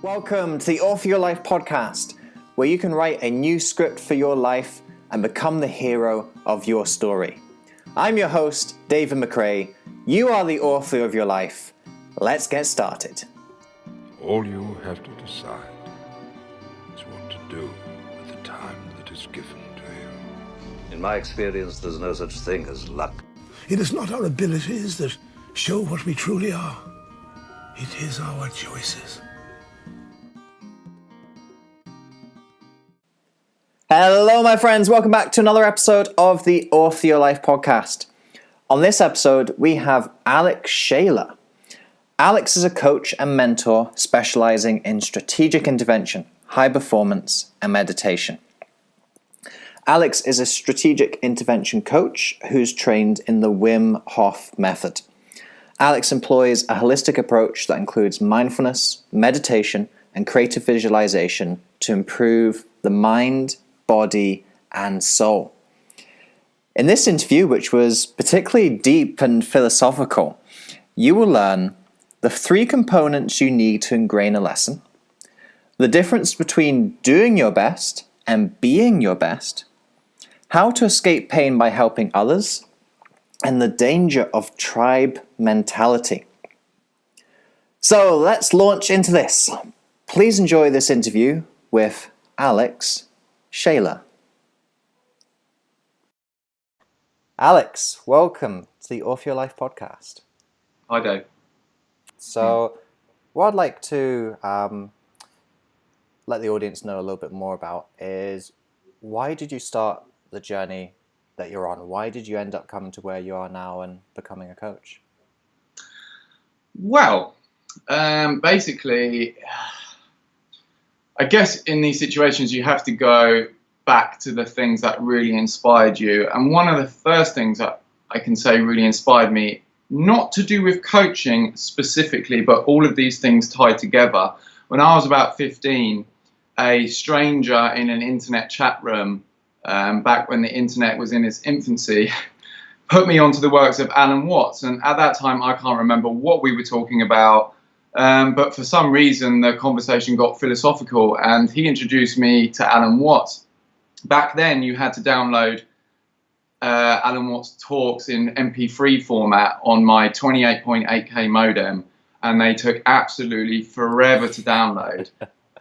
Welcome to the Author Your Life podcast, where you can write a new script for your life and become the hero of your story. I'm your host, David McRae. You are the author of your life. Let's get started. All you have to decide is what to do with the time that is given to you. In my experience, there's no such thing as luck. It is not our abilities that show what we truly are. It is our choices. Hello, my friends. Welcome back to another episode of the Author Your Life podcast. On this episode, we have Alex Shailer. Alex is a coach and mentor specializing in strategic intervention, high performance, and meditation. Alex is a strategic intervention coach who's trained in the Wim Hof Method. Alex employs a holistic approach that includes mindfulness, meditation, and creative visualization to improve the mind, body, and soul. In this interview, which was particularly deep and philosophical, you will learn the 3 components you need to ingrain a lesson, the difference between doing your best and being your best, how to escape pain by helping others, and the danger of tribe mentality. So let's launch into this. Please enjoy this interview with Alex Shailer. Alex, welcome to the Author Your Life podcast. Hi, Dave. So, what I'd like to let the audience know a little bit more about is, why did you start the journey that you're on? Why did you end up coming to where you are now and becoming a coach? Well, basically, I guess in these situations you have to go back to the things that really inspired you. And one of the first things that I can say really inspired me, not to do with coaching specifically, but all of these things tied together. When I was about 15, a stranger in an internet chat room, back when the internet was in its infancy, put me onto the works of Alan Watts. And at that time, I can't remember what we were talking about. But for some reason, the conversation got philosophical, and he introduced me to Alan Watts. Back then, you had to download Alan Watts talks in MP3 format on my 28.8K modem, and they took absolutely forever to download.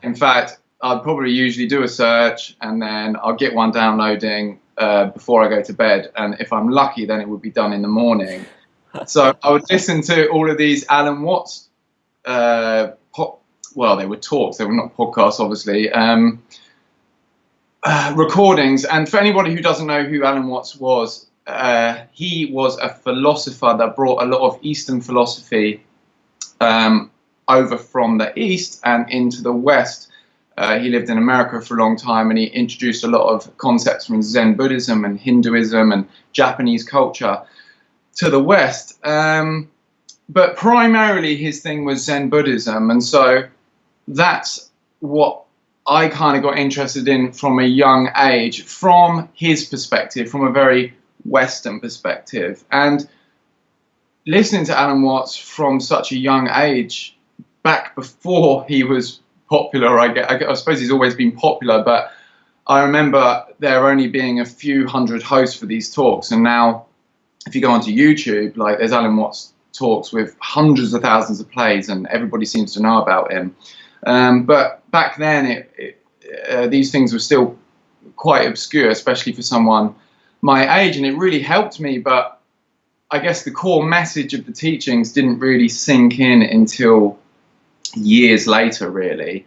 In fact, I'd probably usually do a search, and then I'll get one downloading before I go to bed. And if I'm lucky, then it would be done in the morning. So I would listen to all of these Alan Watts they were talks, they were not podcasts, obviously, recordings. And for anybody who doesn't know who Alan Watts was, he was a philosopher that brought a lot of Eastern philosophy over from the East and into the West. He lived in America for a long time, and he introduced a lot of concepts from Zen Buddhism and Hinduism and Japanese culture to the West. But primarily his thing was Zen Buddhism, and so that's what I kind of got interested in from a young age, from his perspective, from a very Western perspective. And listening to Alan Watts from such a young age, back before he was popular, I suppose he's always been popular, but I remember there only being a few hundred hosts for these talks, and now if you go onto YouTube, like, there's Alan Watts talks with hundreds of thousands of plays, and everybody seems to know about him. But back then, these things were still quite obscure, especially for someone my age, and it really helped me. But I guess the core message of the teachings didn't really sink in until years later, really.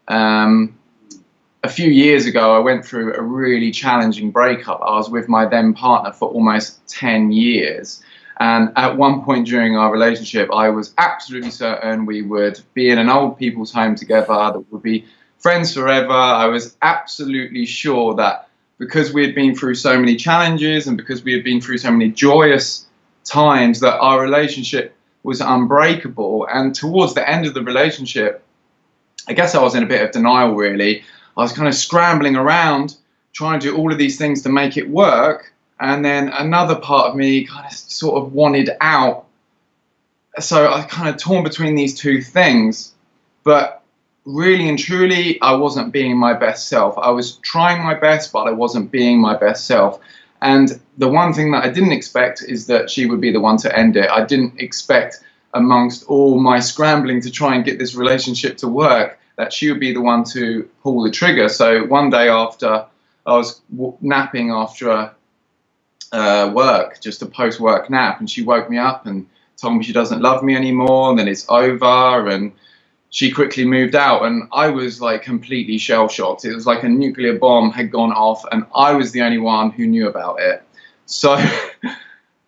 A few years ago, I went through a really challenging breakup. I was with my then partner for almost 10 years. And at one point during our relationship, I was absolutely certain we would be in an old people's home together, that would be friends forever. I was absolutely sure that because we had been through so many challenges and because we had been through so many joyous times, that our relationship was unbreakable. And towards the end of the relationship, I guess I was in a bit of denial, really. I was kind of scrambling around, trying to do all of these things to make it work. And then another part of me kind of sort of wanted out. So I kind of torn between these two things. But really and truly, I wasn't being my best self. I was trying my best, but I wasn't being my best self. And the one thing that I didn't expect is that she would be the one to end it. I didn't expect, amongst all my scrambling to try and get this relationship to work, that she would be the one to pull the trigger. So one day after, I was napping after work, just a post-work nap, and she woke me up and told me she doesn't love me anymore, and then it's over, and she quickly moved out, and I was like completely shell-shocked. It was like a nuclear bomb had gone off, and I was the only one who knew about it. So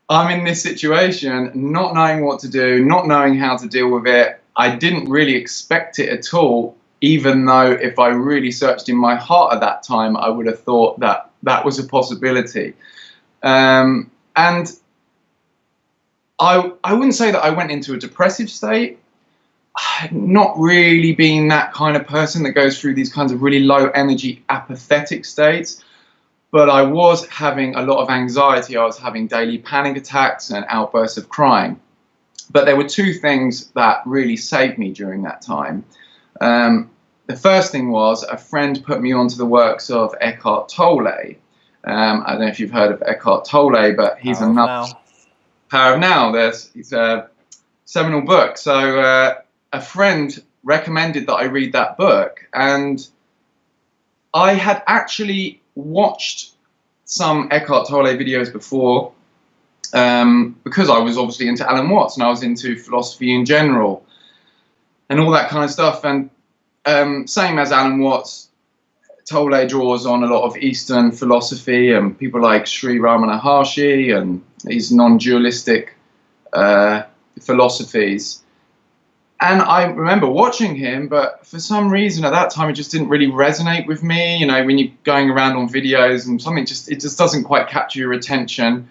I'm in this situation, not knowing what to do, not knowing how to deal with it. I didn't really expect it at all, even though if I really searched in my heart at that time, I would have thought that that was a possibility. And I wouldn't say that I went into a depressive state. Not really being that kind of person that goes through these kinds of really low energy apathetic states, but I was having a lot of anxiety. I was having daily panic attacks and outbursts of crying. But there were two things that really saved me during that time. The first thing was a friend put me onto the works of Eckhart Tolle. I don't know if you've heard of Eckhart Tolle, but he's Power of Now. It's a seminal book. So a friend recommended that I read that book, and I had actually watched some Eckhart Tolle videos before, because I was obviously into Alan Watts and I was into philosophy in general and all that kind of stuff. And same as Alan Watts, Tolle draws on a lot of Eastern philosophy and people like Sri Ramana Maharshi and these non-dualistic philosophies. And I remember watching him, but for some reason at that time it just didn't really resonate with me. You know, when you're going around on videos and something it just doesn't quite capture your attention,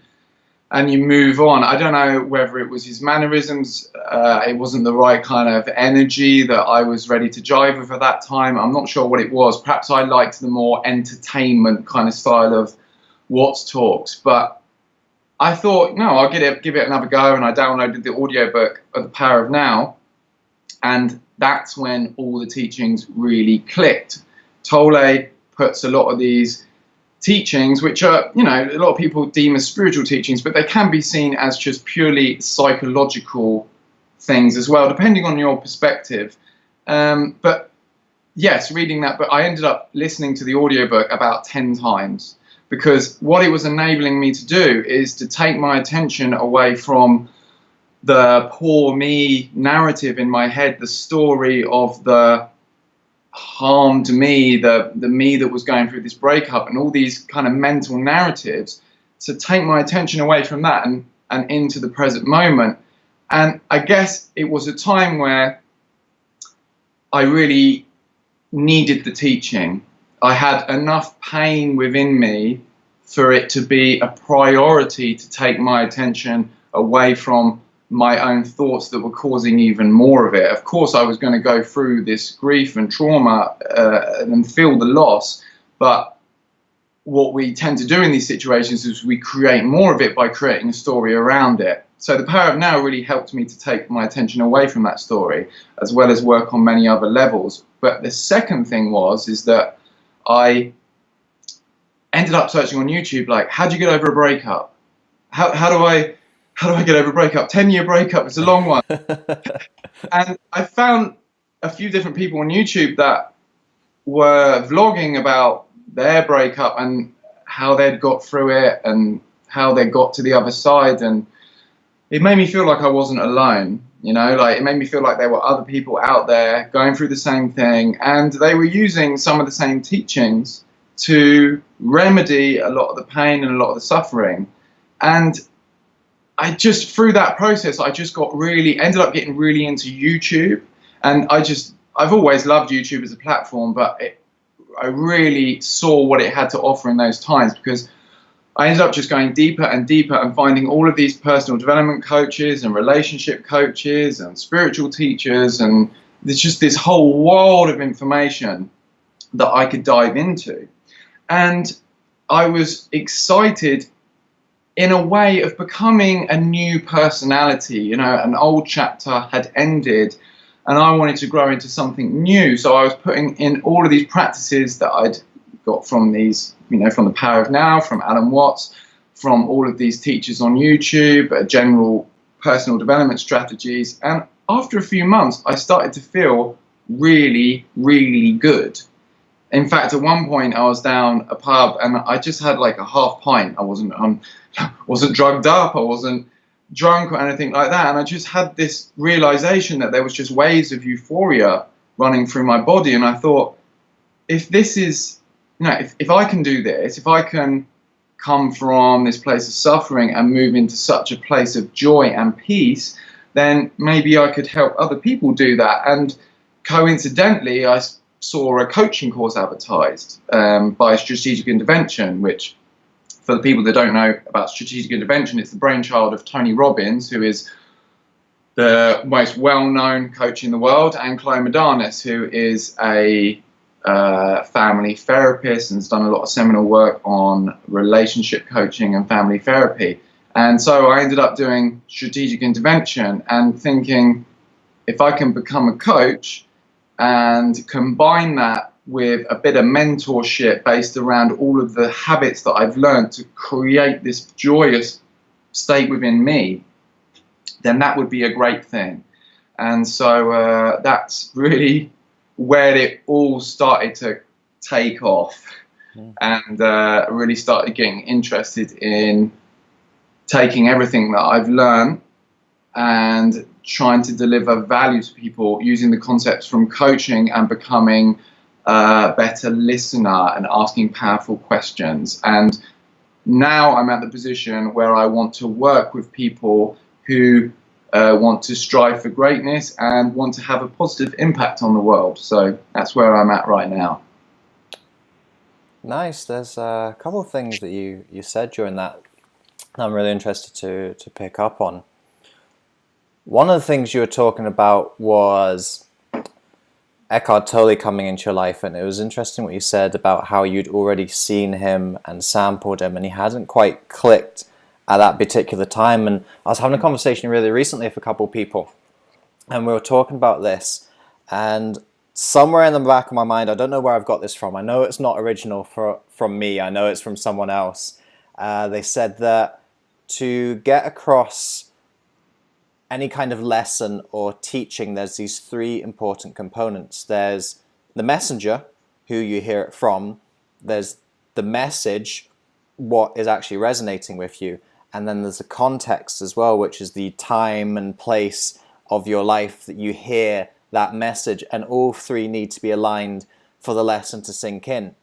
and you move on. I don't know whether it was his mannerisms, it wasn't the right kind of energy that I was ready to jive with at that time. I'm not sure what it was. Perhaps I liked the more entertainment kind of style of Watts talks, but I thought, no, I'll give it another go, and I downloaded the audiobook of The Power of Now. And that's when all the teachings really clicked. Tolle puts a lot of these teachings, which are, you know, a lot of people deem as spiritual teachings, but they can be seen as just purely psychological things as well, depending on your perspective. But yes, reading that book, I ended up listening to the audiobook about 10 times, because what it was enabling me to do is to take my attention away from the poor me narrative in my head, the story of the harmed me, the me that was going through this breakup, and all these kind of mental narratives, to take my attention away from that and into the present moment. And I guess it was a time where I really needed the teaching. I had enough pain within me for it to be a priority to take my attention away from my own thoughts that were causing even more of it. Of course, I was going to go through this grief and trauma and feel the loss, but what we tend to do in these situations is we create more of it by creating a story around it. So The Power of Now really helped me to take my attention away from that story, as well as work on many other levels. But the second thing is that I ended up searching on YouTube, like, how do you get over a breakup? How do I get over a breakup? 10-year breakup, it's a long one. And I found a few different people on YouTube that were vlogging about their breakup and how they'd got through it and how they got to the other side. And it made me feel like I wasn't alone, you know, like it made me feel like there were other people out there going through the same thing, and they were using some of the same teachings to remedy a lot of the pain and a lot of the suffering. And I just, through that process, I just ended up getting really into YouTube. And I've always loved YouTube as a platform, but I really saw what it had to offer in those times, because I ended up just going deeper and deeper and finding all of these personal development coaches and relationship coaches and spiritual teachers. And there's just this whole world of information that I could dive into. And I was excited in a way of becoming a new personality. You know, an old chapter had ended, and I wanted to grow into something new. So I was putting in all of these practices that I'd got from these, from the Power of Now, from Alan Watts, from all of these teachers on YouTube, general personal development strategies. And after a few months, I started to feel really, really good. In fact, at one point, I was down a pub and I just had like a half pint. I wasn't drugged up. I wasn't drunk or anything like that. And I just had this realization that there was just waves of euphoria running through my body. And I thought, if this is, if I can do this, if I can come from this place of suffering and move into such a place of joy and peace, then maybe I could help other people do that. And coincidentally, I saw a coaching course advertised by Strategic Intervention, which, for the people that don't know about Strategic Intervention, it's the brainchild of Tony Robbins, who is the most well-known coach in the world, and Chloe Madanis, who is a family therapist and has done a lot of seminal work on relationship coaching and family therapy. And so I ended up doing Strategic Intervention and thinking, if I can become a coach and combine that with a bit of mentorship based around all of the habits that I've learned to create this joyous state within me, then that would be a great thing. And so that's really where it all started to take off, and really started getting interested in taking everything that I've learned and trying to deliver value to people using the concepts from coaching and becoming a better listener and asking powerful questions. And now I'm at the position where I want to work with people who want to strive for greatness and want to have a positive impact on the world. So that's where I'm at right now. Nice. There's a couple of things that you said during that I'm really interested to pick up on. One of the things you were talking about was Eckhart Tolle coming into your life, and it was interesting what you said about how you'd already seen him and sampled him, and he hadn't quite clicked at that particular time. And I was having a conversation really recently with a couple of people, and we were talking about this, and somewhere in the back of my mind, I don't know where I've got this from, I know it's not original from me, I know it's from someone else. They said that to get across any kind of lesson or teaching, there's these three important components. There's the messenger, who you hear it from, there's the message, what is actually resonating with you, and then there's the context as well, which is the time and place of your life that you hear that message, and all three need to be aligned for the lesson to sink in.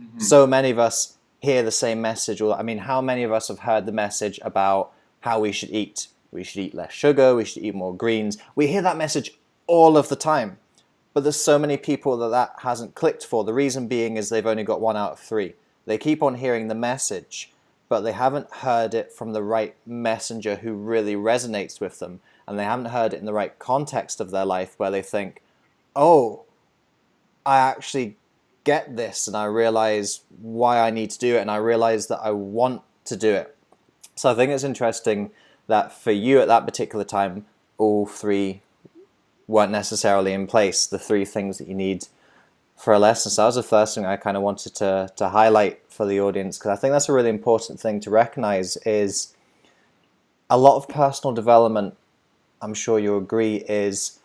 Mm-hmm. So many of us hear the same message, or how many of us have heard the message about how we should eat? We should eat less sugar, we should eat more greens. We hear that message all of the time, but there's so many people that hasn't clicked for. The reason being is they've only got 1 out of 3. They keep on hearing the message, but they haven't heard it from the right messenger who really resonates with them, and they haven't heard it in the right context of their life where they think, oh, I actually get this, and I realize why I need to do it, and I realize that I want to do it. So I think it's interesting that for you at that particular time, all three weren't necessarily in place, the 3 things that you need for a lesson. So that was the first thing I kind of wanted to highlight for the audience, because I think that's a really important thing to recognize. Is a lot of personal development, I'm sure you'll agree, it's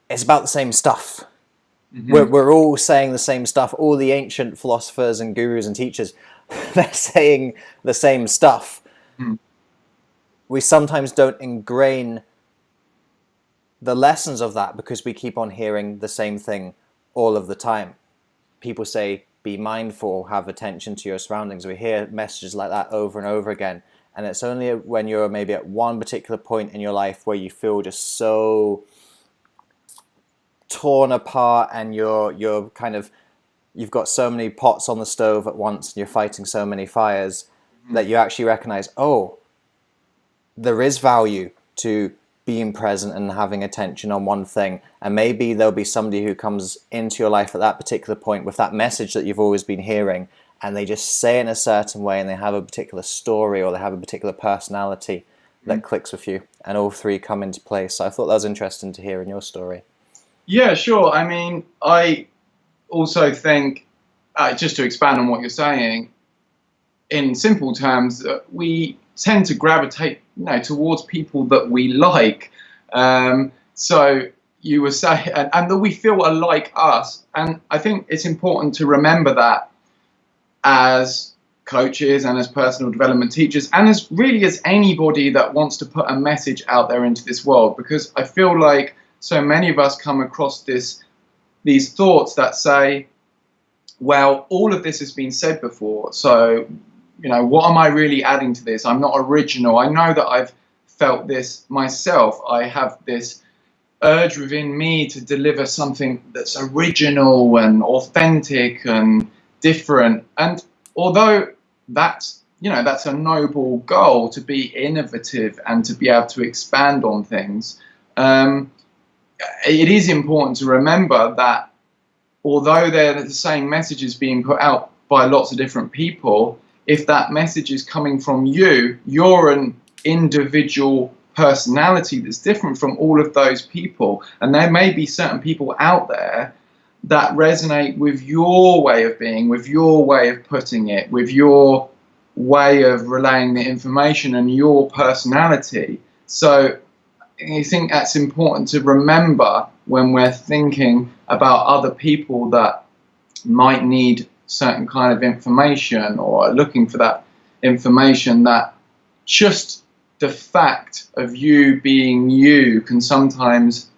about the same stuff. Mm-hmm. We're all saying the same stuff. All the ancient philosophers and gurus and teachers, they're saying the same stuff. Mm. We sometimes don't ingrain the lessons of that because we keep on hearing the same thing all of the time. People say, be mindful, have attention to your surroundings. We hear messages like that over and over again. And it's only when you're maybe at one particular point in your life where you feel just so torn apart, and you're kind of, you've got so many pots on the stove at once and you're fighting so many fires, that you actually recognize, oh, there is value to being present and having attention on one thing. And maybe there'll be somebody who comes into your life at that particular point with that message that you've always been hearing, and they just say it in a certain way, and they have a particular story, or they have a particular personality that clicks with you, and all 3 come into place. So I thought that was interesting to hear in your story. Yeah, sure. I mean, I also think, just to expand on what you're saying, in simple terms, we tend to gravitate, towards people that we like. So you were saying, and that we feel are like us. And I think it's important to remember that as coaches and as personal development teachers, and as really as anybody that wants to put a message out there into this world, because I feel like so many of us come across these thoughts that say, well, all of this has been said before, so what am I really adding to this? I'm not original. I know that I've felt this myself. I have this urge within me to deliver something that's original and authentic and different. And although that's a noble goal, to be innovative and to be able to expand on things, it is important to remember that although they're the same messages being put out by lots of different people, if that message is coming from you, you're an individual personality that's different from all of those people. And there may be certain people out there that resonate with your way of being, with your way of putting it, with your way of relaying the information and your personality. So I think that's important to remember when we're thinking about other people that might need certain kind of information or looking for that information, that just the fact of you being you can sometimes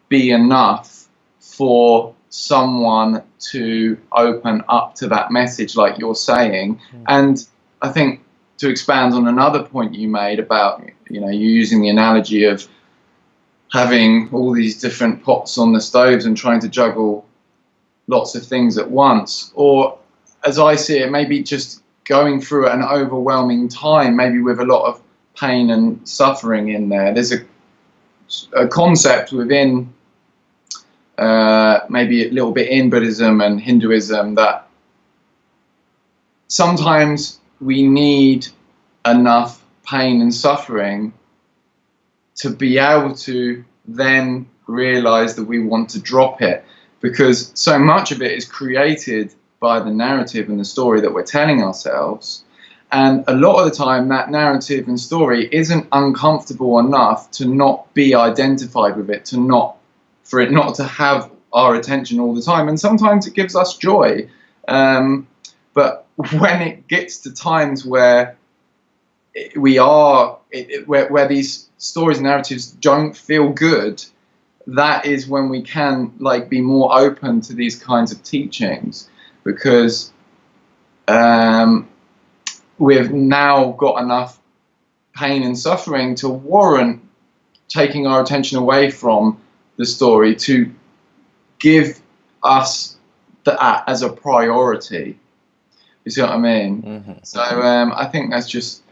be enough for someone to open up to that message, like you're saying. And I think, to expand on another point you made about, you using the analogy of having all these different pots on the stoves and trying to juggle lots of things at once, or as I see it, maybe just going through an overwhelming time, maybe with a lot of pain and suffering in there. There's a concept within maybe a little bit in Buddhism and Hinduism that sometimes we need enough pain and suffering to be able to then realize that we want to drop it, because so much of it is created by the narrative and the story that we're telling ourselves. And a lot of the time that narrative and story isn't uncomfortable enough to not be identified with it, for it not to have our attention all the time. And sometimes it gives us joy. But when it gets to times where where these stories and narratives don't feel good, that is when we can be more open to these kinds of teachings, because we've now got enough pain and suffering to warrant taking our attention away from the story, to give us that as a priority. You see what I mean? Mm-hmm. So I think that's just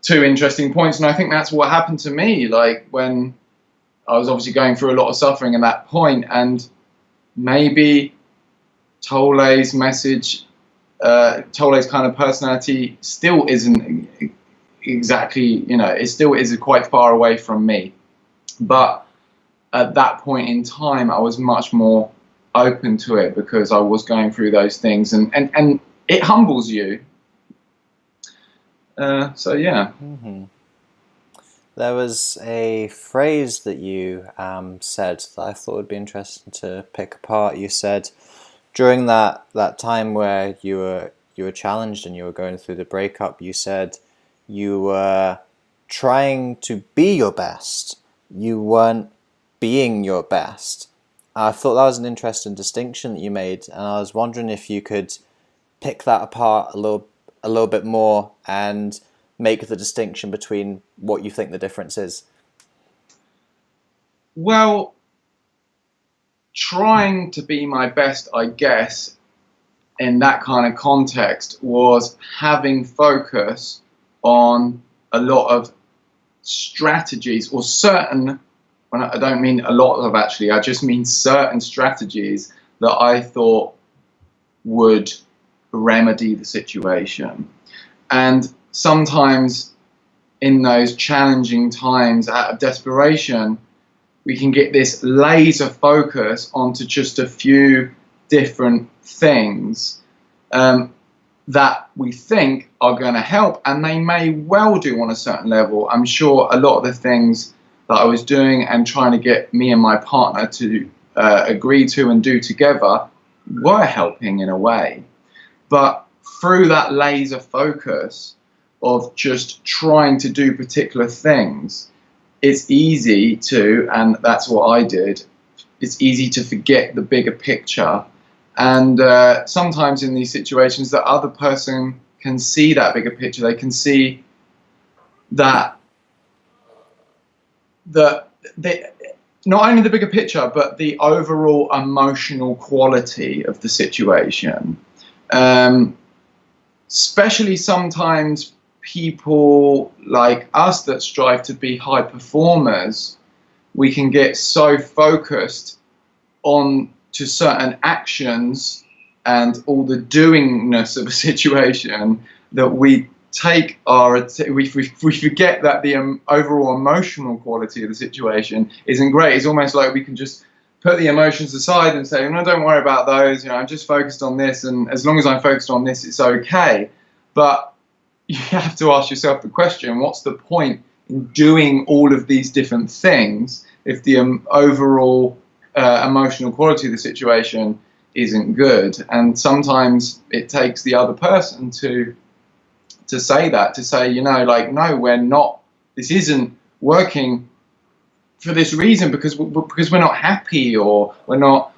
two interesting points, and I think that's what happened to me, when I was obviously going through a lot of suffering at that point, and maybe Tolle's message, Tolle's kind of personality still isn't exactly, it still is quite far away from me. But at that point in time, I was much more open to it because I was going through those things, and it humbles you. So yeah. Mm-hmm. There was a phrase that you said that I thought would be interesting to pick apart. You said during that time where you were challenged and you were going through the breakup, you said you were trying to be your best. You weren't being your best. I thought that was an interesting distinction that you made, and I was wondering if you could pick that apart a little bit more and make the distinction between what you think the difference is. Well, trying to be my best, I guess, in that kind of context was having focus on a lot of strategies, or certain, I don't mean a lot of actually, I just mean certain strategies that I thought would remedy the situation. And sometimes in those challenging times, out of desperation, we can get this laser focus onto just a few different things that we think are going to help, and they may well do on a certain level. I'm sure a lot of the things that I was doing and trying to get me and my partner to agree to and do together were helping in a way. But through that laser focus of just trying to do particular things, it's easy to, and that's what I did, it's easy to forget the bigger picture. And sometimes in these situations, the other person can see that bigger picture. They can see that not only the bigger picture, but the overall emotional quality of the situation. Especially sometimes people like us that strive to be high performers, we can get so focused on to certain actions and all the doingness of a situation that we take we forget that the overall emotional quality of the situation isn't great. It's almost like we can just put the emotions aside and say, no, don't worry about those. I'm just focused on this, and as long as I'm focused on this, it's okay. But you have to ask yourself the question: what's the point in doing all of these different things if the overall emotional quality of the situation isn't good? And sometimes it takes the other person to say that, to say, no, we're not, this isn't working for this reason because we're not happy, or we're not.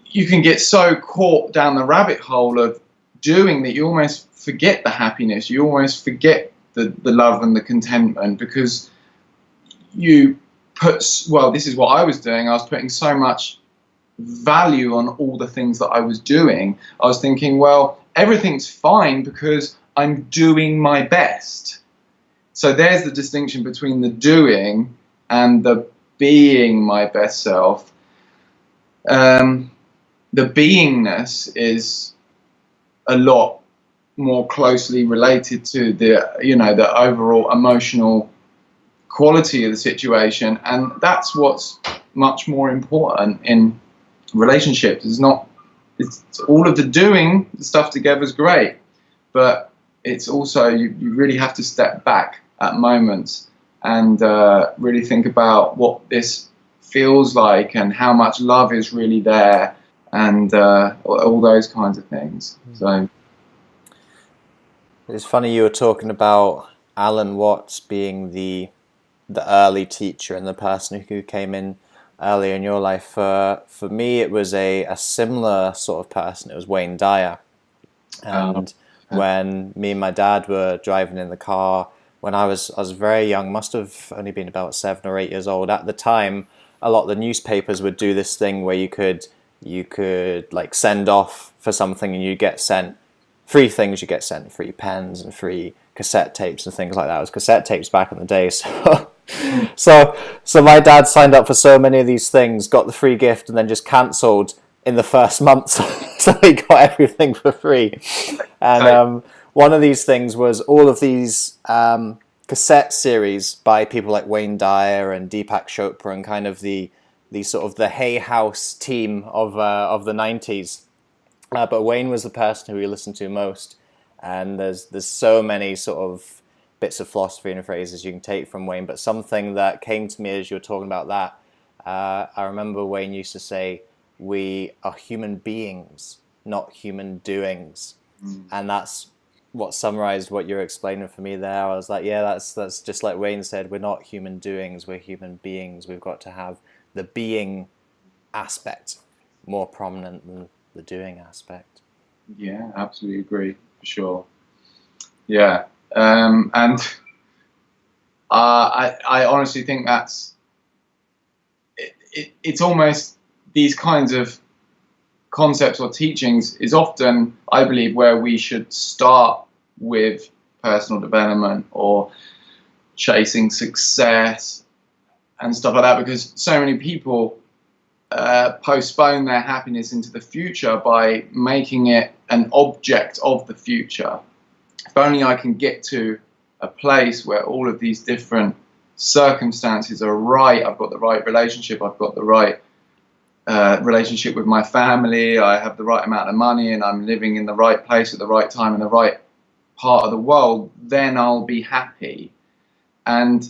You can get so caught down the rabbit hole of doing that you almost forget the happiness, you almost forget the love and the contentment, because you this is what I was doing. I was putting so much value on all the things that I was doing. I was thinking, well, everything's fine because I'm doing my best. So there's the distinction between the doing and the being my best self. The beingness is a lot more closely related to the overall emotional quality of the situation, and that's what's much more important in relationships. It's all of the doing the stuff together is great, but it's also you really have to step back at moments and really think about what this feels like and how much love is really there, and all those kinds of things. So it's funny you were talking about Alan Watts being the early teacher and the person who came in earlier in your life. For me, it was a similar sort of person. It was Wayne Dyer. And when me and my dad were driving in the car when I was very young, must have only been about 7 or 8 years old at the time, a lot of the newspapers would do this thing where you could like send off for something and you get sent free things. You get sent free pens and free cassette tapes and things like that. It was cassette tapes back in the day, so my dad signed up for so many of these things, got the free gift, and then just cancelled in the first month, so he got everything for free. And one of these things was all of these cassette series by people like Wayne Dyer and Deepak Chopra, and kind of the sort of the Hay House team of the 90s. But Wayne was the person who we listened to most, and there's so many sort of bits of philosophy and phrases you can take from Wayne. But something that came to me as you were talking about that, I remember Wayne used to say, "We are human beings, not human doings," and that's what summarized what you're explaining for me there. I was like, yeah, that's just like Wayne said. We're not human doings, we're human beings. We've got to have the being aspect more prominent than the doing aspect. Yeah, absolutely agree, for sure. Yeah, and I honestly think that's it's almost these kinds of concepts or teachings is often, I believe, where we should start with personal development or chasing success and stuff like that, because so many people postpone their happiness into the future by making it an object of the future. If only I can get to a place where all of these different circumstances are right, I've got the right relationship, I've got the right relationship with my family, I have the right amount of money, and I'm living in the right place at the right time in the right part of the world, then I'll be happy. And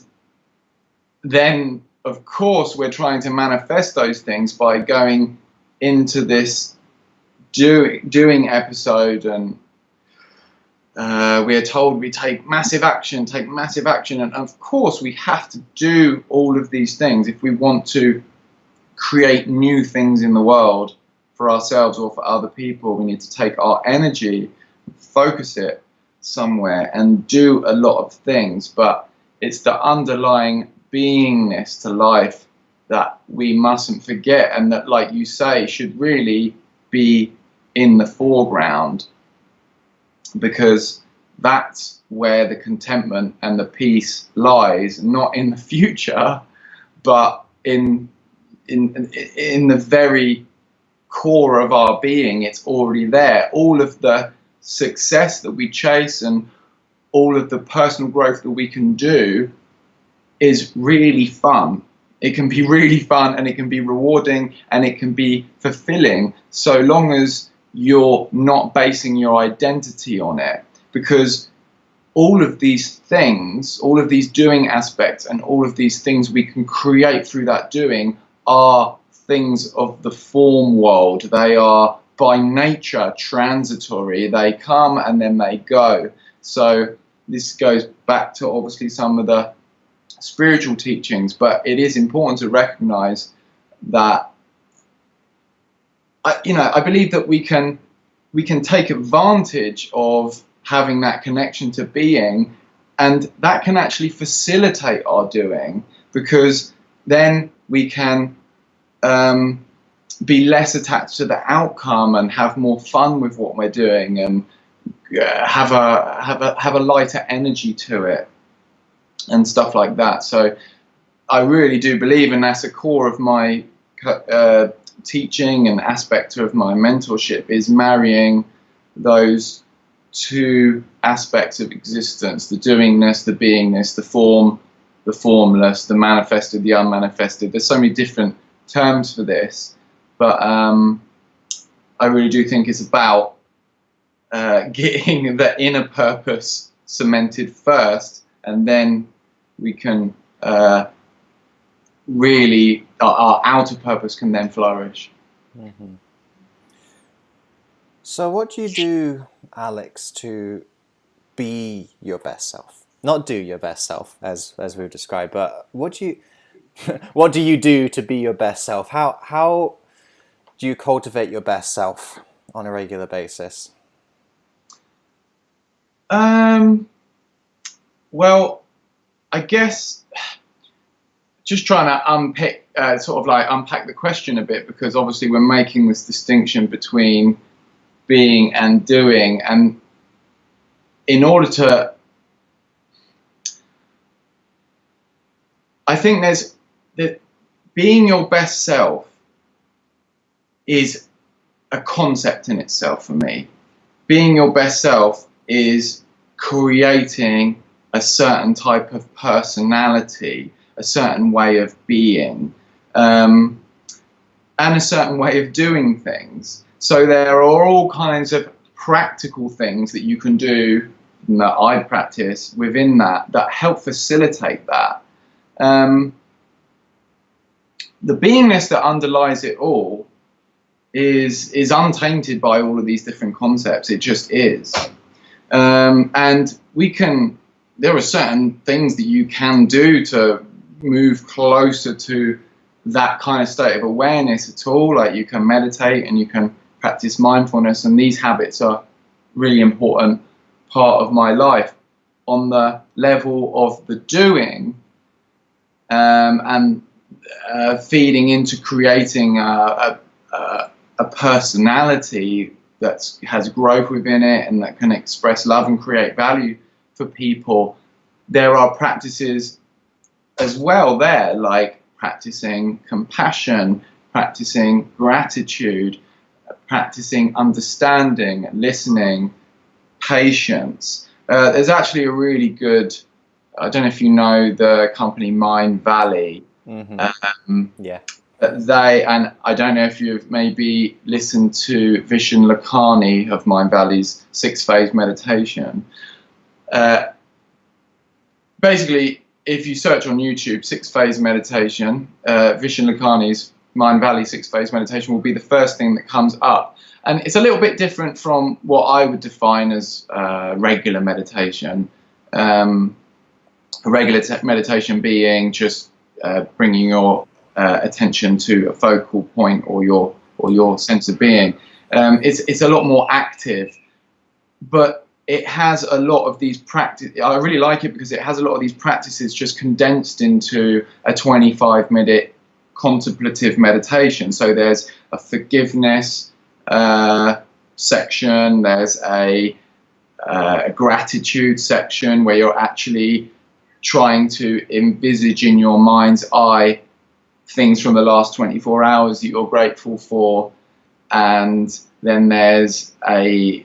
then, of course, we're trying to manifest those things by going into this doing episode, and we are told we take massive action, and of course we have to do all of these things if we want to create new things in the world for ourselves or for other people. We need to take our energy, focus it somewhere, and do a lot of things. But it's the underlying beingness to life that we mustn't forget, and that, like you say, should really be in the foreground, because that's where the contentment and the peace lies, not in the future, but in the very core of our being. It's already there. All of the success that we chase and all of the personal growth that we can do is really fun. It can be really fun, and it can be rewarding, and it can be fulfilling, so long as you're not basing your identity on it. Because all of these things, all of these doing aspects, and all of these things we can create through that doing are things of the form world. They are by nature transitory. They come and then they go. So this goes back to obviously some of the spiritual teachings, but it is important to recognize that I believe that we can take advantage of having that connection to being, and that can actually facilitate our doing, because then we can be less attached to the outcome and have more fun with what we're doing, and have a lighter energy to it and stuff like that. So I really do believe, and that's a core of my teaching and aspect of my mentorship, is marrying those two aspects of existence: the doingness, the beingness, the form, the formless, the manifested, the unmanifested. There's so many different terms for this, but I really do think it's about getting the inner purpose cemented first, and then we can really, our outer purpose can then flourish. Mm-hmm. So what do you do, Alex, to be your best self? Not do your best self, as we've described, but what do you do to be your best self? How do you cultivate your best self on a regular basis? Well, I guess just trying to unpack the question a bit, because obviously we're making this distinction between being and doing, and in order to, I think that being your best self is a concept in itself for me. Being your best self is creating a certain type of personality, a certain way of being, and a certain way of doing things. So there are all kinds of practical things that you can do, and that I practice within that help facilitate that. The beingness that underlies it all is untainted by all of these different concepts. It just is. And there are certain things that you can do to move closer to that kind of state of awareness at all. Like, you can meditate and you can practice mindfulness, and these habits are really important part of my life. On the level of the doing, and feeding into creating a personality that has growth within it and that can express love and create value for people, there are practices as well there, like practicing compassion, practicing gratitude, practicing understanding, listening, patience. There's actually a really good I don't know if you know the company Mind Valley. Yeah. And I don't know if you've maybe listened to Vishen Lakhani of Mind Valley's 6-phase meditation. Basically, if you search on YouTube 6-phase meditation, Vishen Lakhani's Mind Valley 6-phase meditation will be the first thing that comes up. And it's a little bit different from what I would define as regular meditation. Regular meditation being just bringing your attention to a focal point or your sense of being. It's a lot more active, but it has a lot of these practices. I really like it because it has a lot of these practices just condensed into a 25-minute contemplative meditation. So there's a forgiveness section, there's a gratitude section where you're actually trying to envisage in your mind's eye things from the last 24 hours that you're grateful for. And then there's a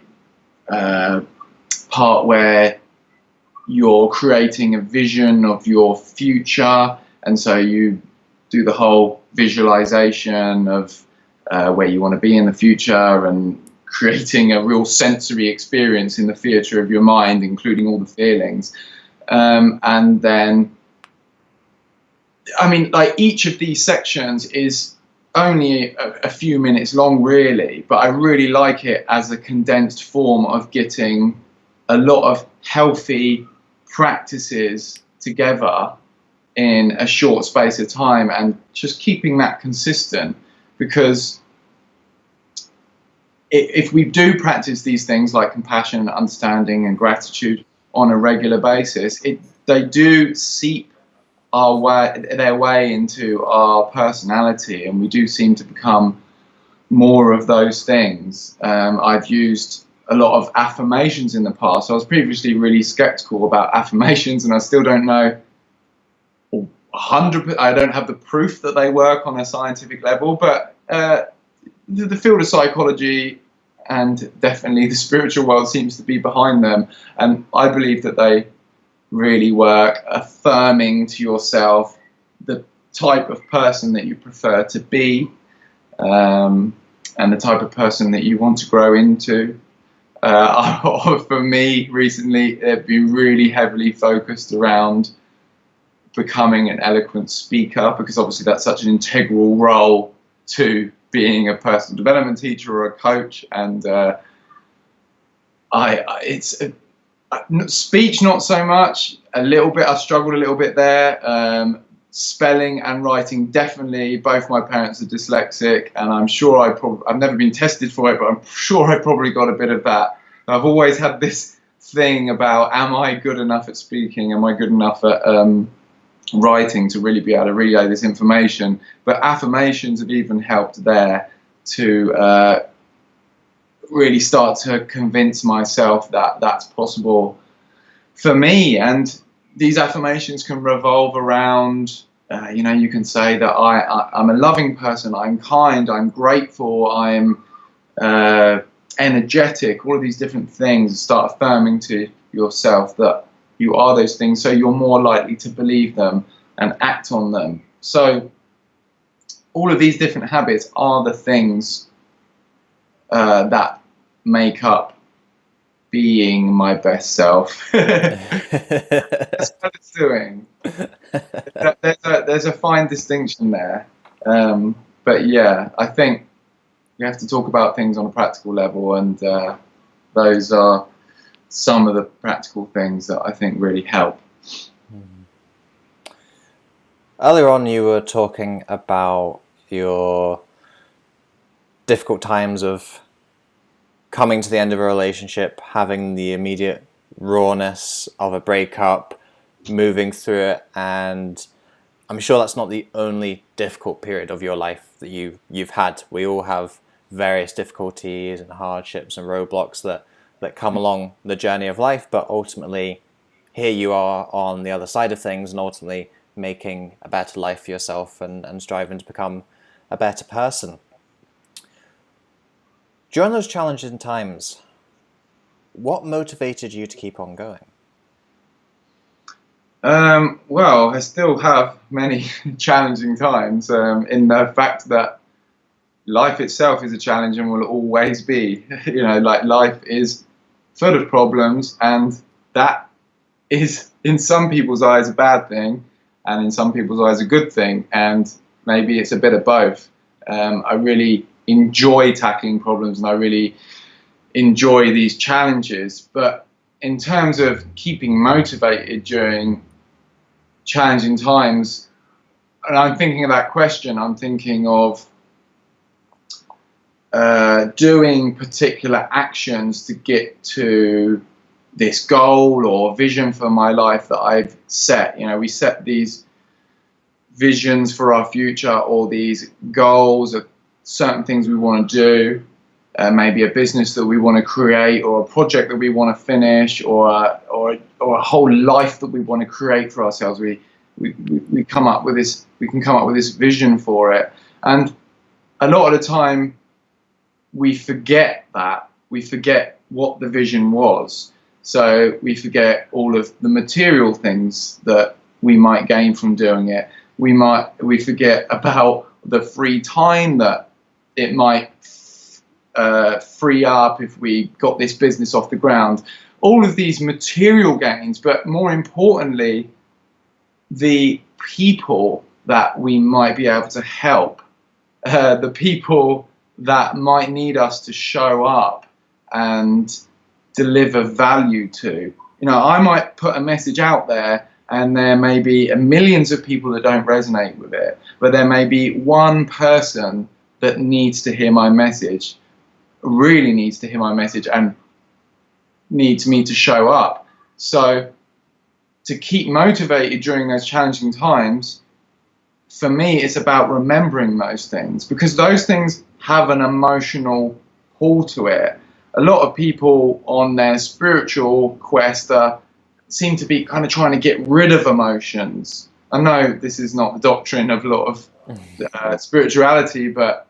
part where you're creating a vision of your future, and so you do the whole visualization of where you want to be in the future and creating a real sensory experience in the theatre of your mind, including all the feelings. And then, I mean, like, each of these sections is only a few minutes long, really, but I really like it as a condensed form of getting a lot of healthy practices together in a short space of time, and just keeping that consistent. Because if we do practice these things like compassion, understanding, and gratitude on a regular basis, they do seep their way into our personality, and we do seem to become more of those things. I've used a lot of affirmations in the past. I was previously really skeptical about affirmations, and I still don't know 100%. I don't have the proof that they work on a scientific level, but the field of psychology and definitely the spiritual world seems to be behind them, and I believe that they really work, affirming to yourself the type of person that you prefer to be, and the type of person that you want to grow into. For me, recently, they've been really heavily focused around becoming an eloquent speaker, because obviously that's such an integral role to being a personal development teacher or a coach. And speech, not so much. A little bit, I struggled a little bit there. Spelling and writing, definitely. Both my parents are dyslexic, and I'm sure I've never been tested for it, but I'm sure I probably got a bit of that. I've always had this thing about, am I good enough at speaking? Am I good enough at writing to really be able to relay this information? But affirmations have even helped there to really start to convince myself that that's possible for me. And these affirmations can revolve around, you can say that I'm a loving person, I'm kind, I'm grateful, I'm energetic, all of these different things. Start affirming to yourself that you are those things, so you're more likely to believe them and act on them. So all of these different habits are the things that make up being my best self. That's what it's doing. There's a fine distinction there. But yeah, I think you have to talk about things on a practical level, and those are some of the practical things that I think really help. Earlier on, you were talking about your difficult times of coming to the end of a relationship, having the immediate rawness of a breakup, moving through it, and I'm sure that's not the only difficult period of your life that you've had. We all have various difficulties and hardships and roadblocks that come along the journey of life, but ultimately here you are on the other side of things, and ultimately making a better life for yourself and striving to become a better person. During those challenging times, what motivated you to keep on going? Well, I still have many challenging times, in the fact that life itself is a challenge and will always be. Like life is full of problems, and that is in some people's eyes a bad thing, and in some people's eyes a good thing, and maybe it's a bit of both. I really enjoy tackling problems, and I really enjoy these challenges. But in terms of keeping motivated during challenging times, and I'm thinking of that question, I'm thinking of doing particular actions to get to this goal or vision for my life that I've set. We set these visions for our future, or these goals of certain things we want to do, maybe a business that we want to create, or a project that we want to finish, or a whole life that we want to create for ourselves. We come up with this. We can come up with this vision for it, and a lot of the time we forget that. We forget what the vision was. So we forget all of the material things that we might gain from doing it. We forget about the free time that it might free up if we got this business off the ground. All of these material gains, but more importantly, the people that we might be able to help, the people that might need us to show up and deliver value to. I might put a message out there, and there may be millions of people that don't resonate with it, but there may be one person that needs to hear my message, really needs to hear my message, and needs me to show up. So to keep motivated during those challenging times, for me, it's about remembering those things, because those things have an emotional pull to it. A lot of people on their spiritual quest seem to be kind of trying to get rid of emotions. I know this is not the doctrine of a lot of spirituality, but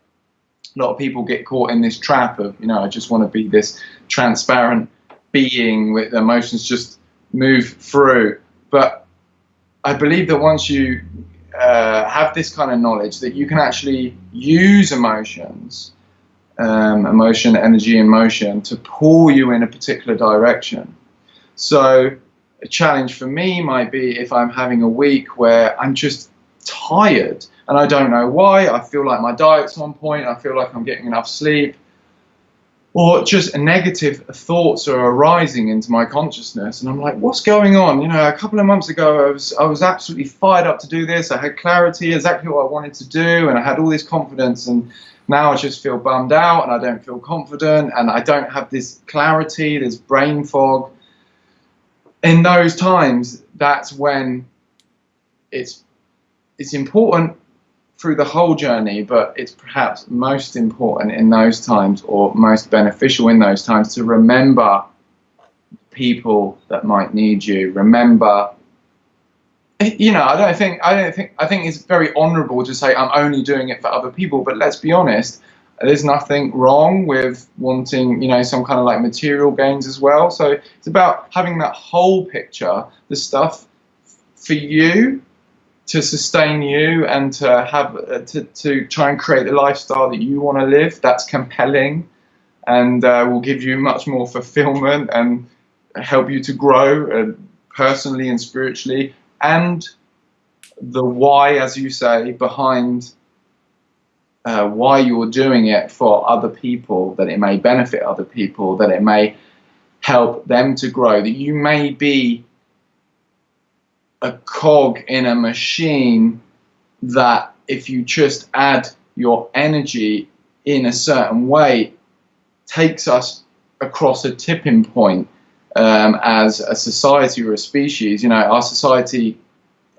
a lot of people get caught in this trap of, I just want to be this transparent being with emotions just move through. But I believe that once you have this kind of knowledge, that you can actually use emotions, emotion, energy, and motion to pull you in a particular direction. So a challenge for me might be if I'm having a week where I'm just tired and I don't know why. I feel like my diet's on point. I feel like I'm getting enough sleep. Or just negative thoughts are arising into my consciousness, and I'm like, what's going on? A couple of months ago, I was absolutely fired up to do this. I had clarity, exactly what I wanted to do, and I had all this confidence, and now I just feel bummed out, and I don't feel confident, and I don't have this clarity, this brain fog. In those times, that's when it's important through the whole journey, but it's perhaps most important in those times, or most beneficial in those times, to remember people that might need you. Remember, I think it's very honourable to say I'm only doing it for other people, but let's be honest, there's nothing wrong with wanting, some kind of like material gains as well. So it's about having that whole picture, the stuff for you, to sustain you, and to have to try and create the lifestyle that you want to live, that's compelling, and will give you much more fulfillment and help you to grow personally and spiritually. And the why, as you say, behind why you're doing it for other people, that it may benefit other people, that it may help them to grow, that you may be a cog in a machine that, if you just add your energy in a certain way, takes us across a tipping point as a society or a species. Our society,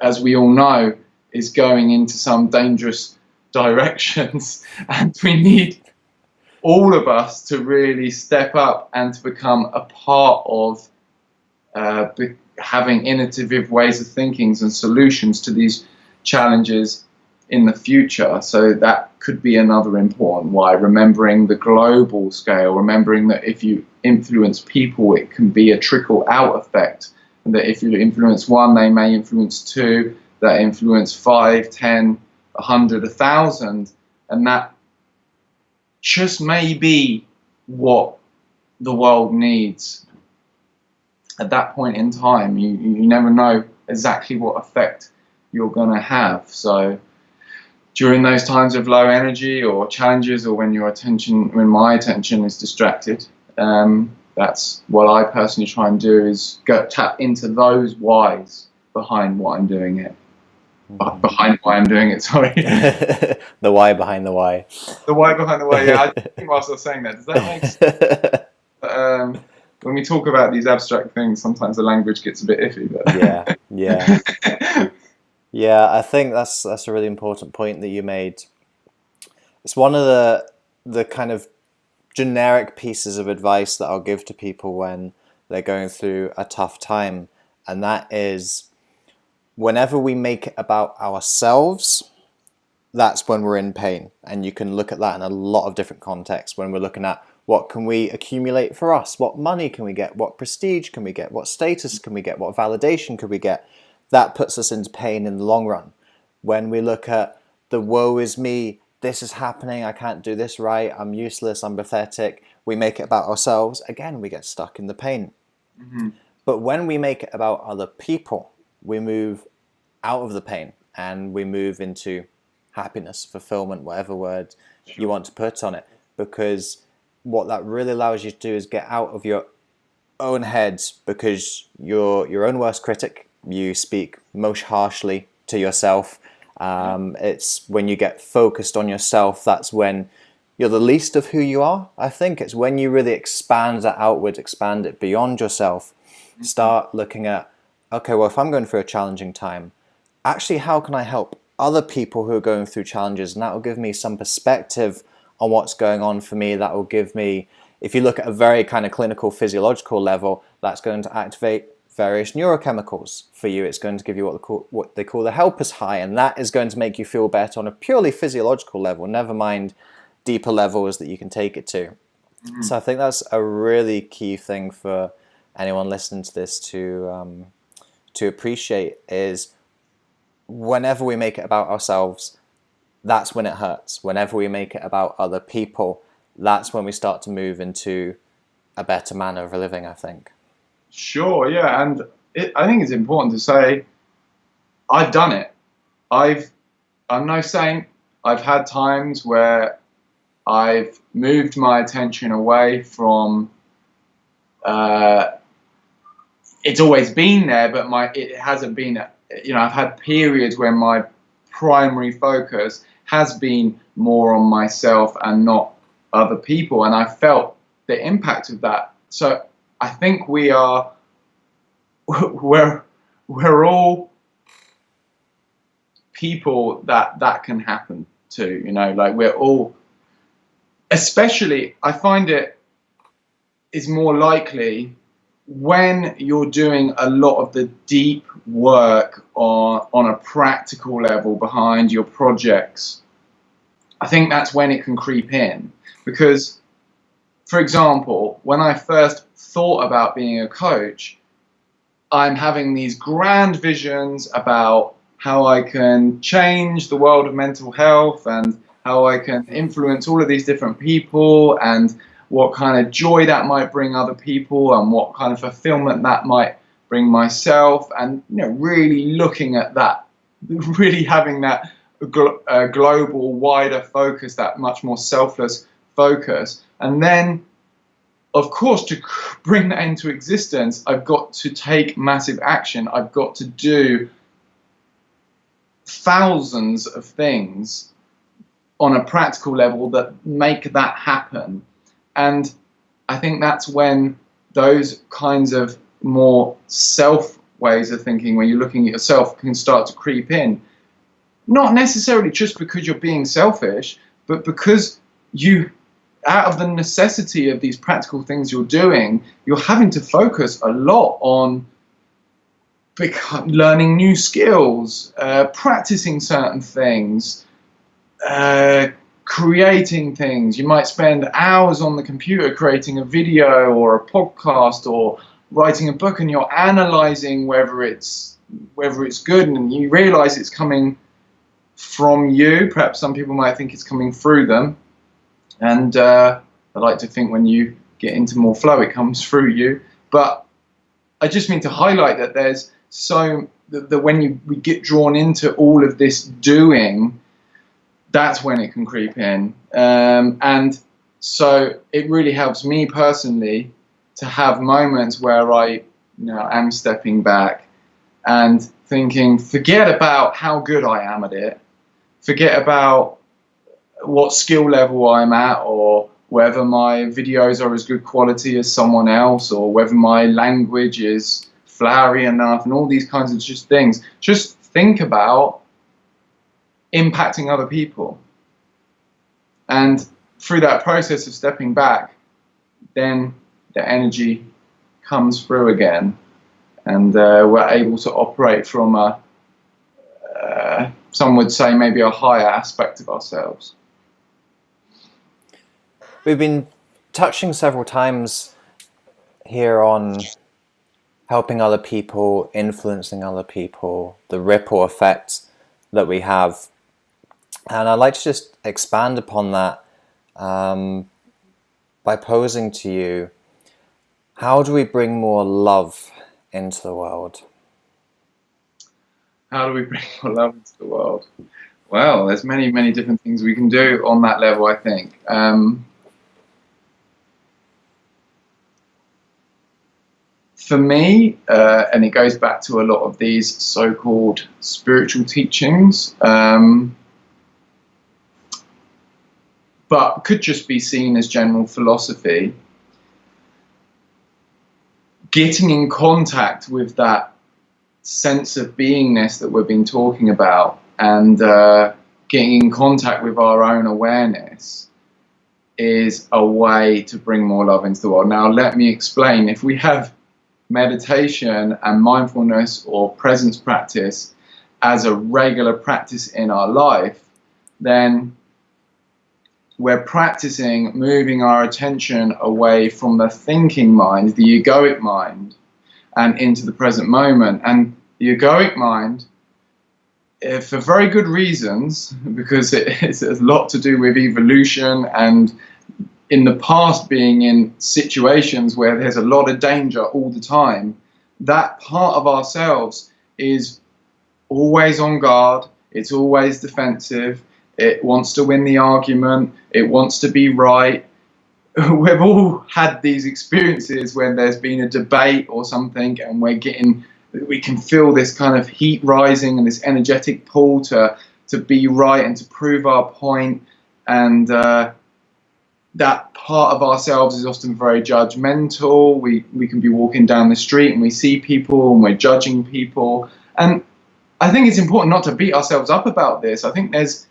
as we all know, is going into some dangerous directions, and we need all of us to really step up and to become a part of having innovative ways of thinking and solutions to these challenges in the future. So that could be another important why, remembering the global scale, remembering that if you influence people, it can be a trickle out effect and that if you influence one, they may influence two, that influence 5, 10, 100, 1,000, and that just may be what the world needs at that point in time. You never know exactly what effect you're going to have. So during those times of low energy or challenges, or when my attention is distracted, that's what I personally try and do, is tap into those whys behind why I'm doing it. Behind why I'm doing it, sorry. The why behind the why. The why behind the why, yeah. I think whilst I was saying that, does that make sense? When we talk about these abstract things, sometimes the language gets a bit iffy. But Yeah, I think that's a really important point that you made. It's one of the kind of generic pieces of advice that I'll give to people when they're going through a tough time, and that is, whenever we make it about ourselves, that's when we're in pain. And you can look at that in a lot of different contexts. When we're looking at what can we accumulate for us, what money can we get, what prestige can we get, what status can we get, what validation can we get, that puts us into pain in the long run. When we look at the woe is me, this is happening, I can't do this right, I'm useless, I'm pathetic, we make it about ourselves, again, we get stuck in the pain. But when we make it about other people, we move out of the pain and we move into happiness, fulfillment, whatever word you want to put on it. Because what that really allows you to do is get out of your own heads, because you're your own worst critic. You speak most harshly to yourself. It's when you get focused on yourself, that's when you're the least of who you are. I think it's when you really expand that outward, expand it beyond yourself, start looking at, okay, well, if I'm going through a challenging time, actually, how can I help other people who are going through challenges? And that will give me some perspective on what's going on for me. That will give me, if you look at a very kind of clinical physiological level, that's going to activate various neurochemicals for you. It's going to give you what they call the helper's high, and that is going to make you feel better on a purely physiological level, never mind deeper levels that you can take it to. So I think that's a really key thing for anyone listening to this to appreciate, is whenever we make it about ourselves, that's when it hurts. Whenever we make it about other people, that's when we start to move into a better manner of living, I think. Sure, yeah, and I think it's important to say, I've done it. I'm no saint. I've had times where I've moved my attention away from. It's always been there, but it hasn't been. I've had periods where my primary focus has been more on myself and not other people, and I felt the impact of that. So I think we're all people that can happen to, like we're all, especially I find it is more likely when you're doing a lot of the deep work on a practical level behind your projects. I think that's when it can creep in, because, for example, when I first thought about being a coach, I'm having these grand visions about how I can change the world of mental health and how I can influence all of these different people and what kind of joy that might bring other people and what kind of fulfillment that might bring myself, and really looking at that, really having that global, wider focus, that much more selfless focus. And then, of course, to bring that into existence, I've got to take massive action. I've got to do thousands of things on a practical level that make that happen. And I think that's when those kinds of more self ways of thinking, when you're looking at yourself, can start to creep in. Not necessarily just because you're being selfish, but because you, out of the necessity of these practical things you're doing, you're having to focus a lot on learning new skills, practicing certain things, creating things. You might spend hours on the computer creating a video or a podcast or writing a book and you're analyzing whether it's good, and you realize it's coming from you. Perhaps some people might think it's coming through them, and I like to think when you get into more flow, it comes through you. But I just mean to highlight that there's that when we get drawn into all of this doing, that's when it can creep in. And so it really helps me personally to have moments where I am stepping back and thinking, forget about how good I am at it, forget about what skill level I'm at, or whether my videos are as good quality as someone else, or whether my language is flowery enough, and all these kinds of just things. Just think about impacting other people. And through that process of stepping back, then the energy comes through again, and we're able to operate from some would say maybe a higher aspect of ourselves. We've been touching several times here on helping other people, influencing other people, the ripple effect that we have. And I'd like to just expand upon that by posing to you, how do we bring more love into the world? How do we bring more love into the world? Well, there's many, many different things we can do on that level, I think. For me, and it goes back to a lot of these so-called spiritual teachings, but could just be seen as general philosophy, getting in contact with that sense of beingness that we've been talking about, and getting in contact with our own awareness is a way to bring more love into the world. Now, let me explain. If we have meditation and mindfulness or presence practice as a regular practice in our life, then we're practicing moving our attention away from the thinking mind, the egoic mind, and into the present moment. And the egoic mind, for very good reasons, because it has a lot to do with evolution, and in the past being in situations where there's a lot of danger all the time, that part of ourselves is always on guard, it's always defensive, it wants to win the argument, it wants to be right. We've all had these experiences when there's been a debate or something, and we can feel this kind of heat rising and this energetic pull to be right and to prove our point. And that part of ourselves is often very judgmental. We can be walking down the street and we see people and we're judging people. And I think it's important not to beat ourselves up about this. I think there's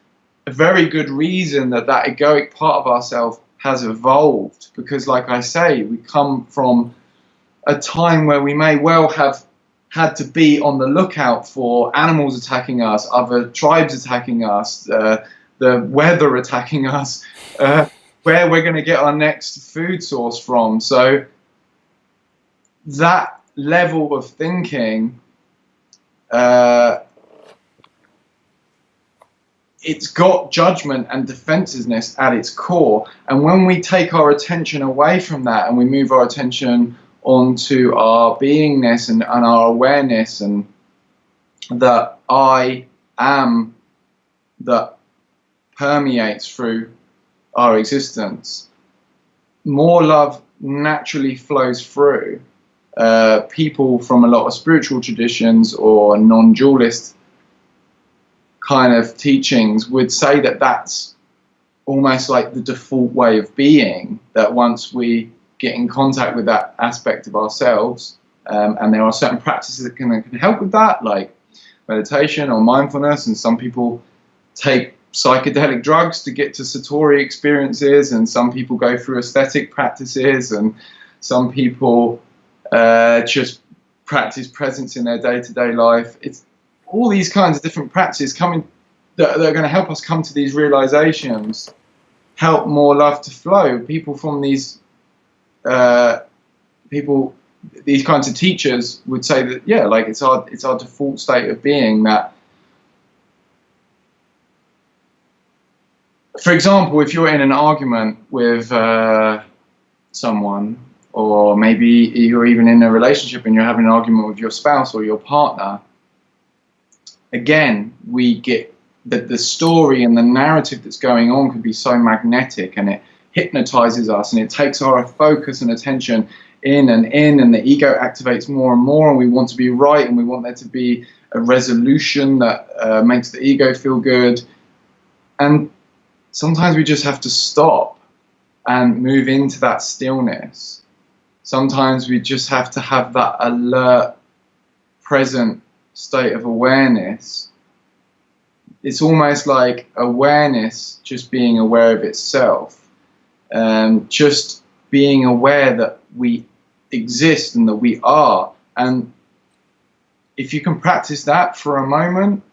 a very good reason that egoic part of ourselves has evolved, because, like I say, we come from a time where we may well have had to be on the lookout for animals attacking us, other tribes attacking us, the weather attacking us, where we're going to get our next food source from. So that level of thinking, it's got judgment and defensiveness at its core. And when we take our attention away from that and we move our attention onto our beingness and our awareness, and that I am that permeates through our existence, more love naturally flows through. People from a lot of spiritual traditions or non-dualist kind of teachings would say that that's almost like the default way of being, that once we get in contact with that aspect of ourselves, and there are certain practices that can help with that, like meditation or mindfulness, and some people take psychedelic drugs to get to satori experiences, and some people go through aesthetic practices, and some people just practice presence in their day-to-day life. It's all these kinds of different practices coming that are going to help us come to these realizations, help more love to flow. People from these people these kinds of teachers would say that, yeah, like it's our default state of being that, for example, if you're in an argument with someone, or maybe you're even in a relationship and you're having an argument with your spouse or your partner, again, we get that the story and the narrative that's going on can be so magnetic, and it hypnotizes us, and it takes our focus and attention in, and the ego activates more and more, and we want to be right, and we want there to be a resolution that makes the ego feel good. And sometimes we just have to stop and move into that stillness. Sometimes we just have to have that alert, present state of awareness. It's almost like awareness just being aware of itself, just being aware that we exist and that we are. And if you can practice that for a moment,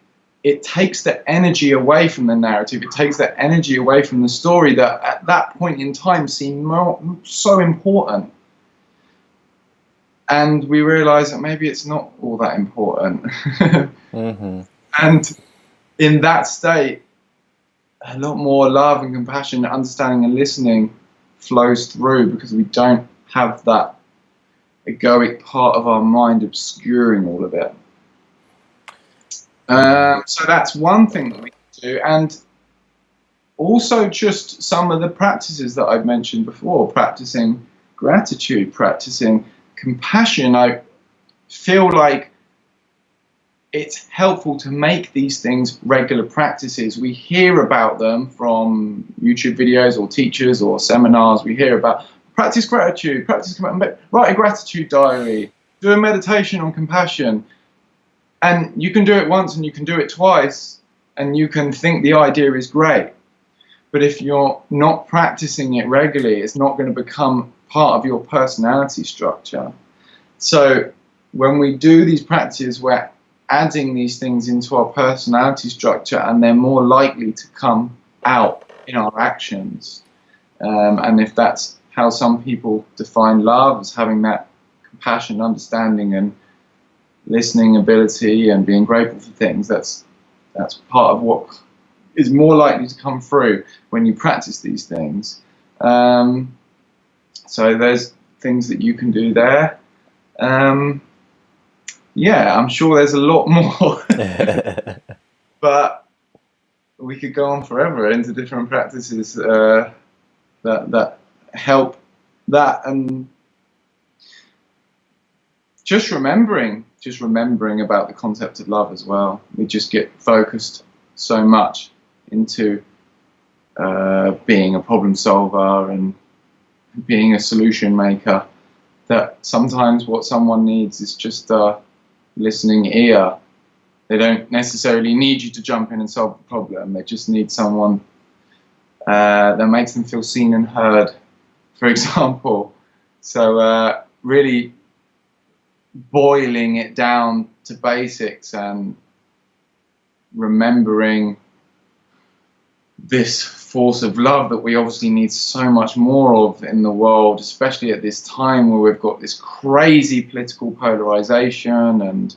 it takes the energy away from the narrative. It takes the energy away from the story that at that point in time seemed so important. And we realize that maybe it's not all that important. Mm-hmm. And in that state, a lot more love and compassion, understanding and listening flows through, because we don't have that egoic part of our mind obscuring all of it. So that's one thing that we can do. And also just some of the practices that I've mentioned before, practicing gratitude, practicing compassion. I feel like it's helpful to make these things regular practices. We hear about them from YouTube videos or teachers or seminars. We hear about practice gratitude, write a gratitude diary, do a meditation on compassion. And you can do it once and you can do it twice, and you can think the idea is great. But if you're not practicing it regularly, it's not going to become part of your personality structure. So when we do these practices, we're adding these things into our personality structure, and they're more likely to come out in our actions. And if that's how some people define love, as having that compassion, understanding, and listening ability, and being grateful for things, that's part of what is more likely to come through when you practice these things. So there's things that you can do there. Yeah, I'm sure there's a lot more. But we could go on forever into different practices that help that. And just remembering about the concept of love as well. We just get focused so much into being a problem solver and being a solution maker, that sometimes what someone needs is just a listening ear. They don't necessarily need you to jump in and solve the problem. They just need someone that makes them feel seen and heard, for example. So really boiling it down to basics and remembering this force of love that we obviously need so much more of in the world, especially at this time where we've got this crazy political polarization and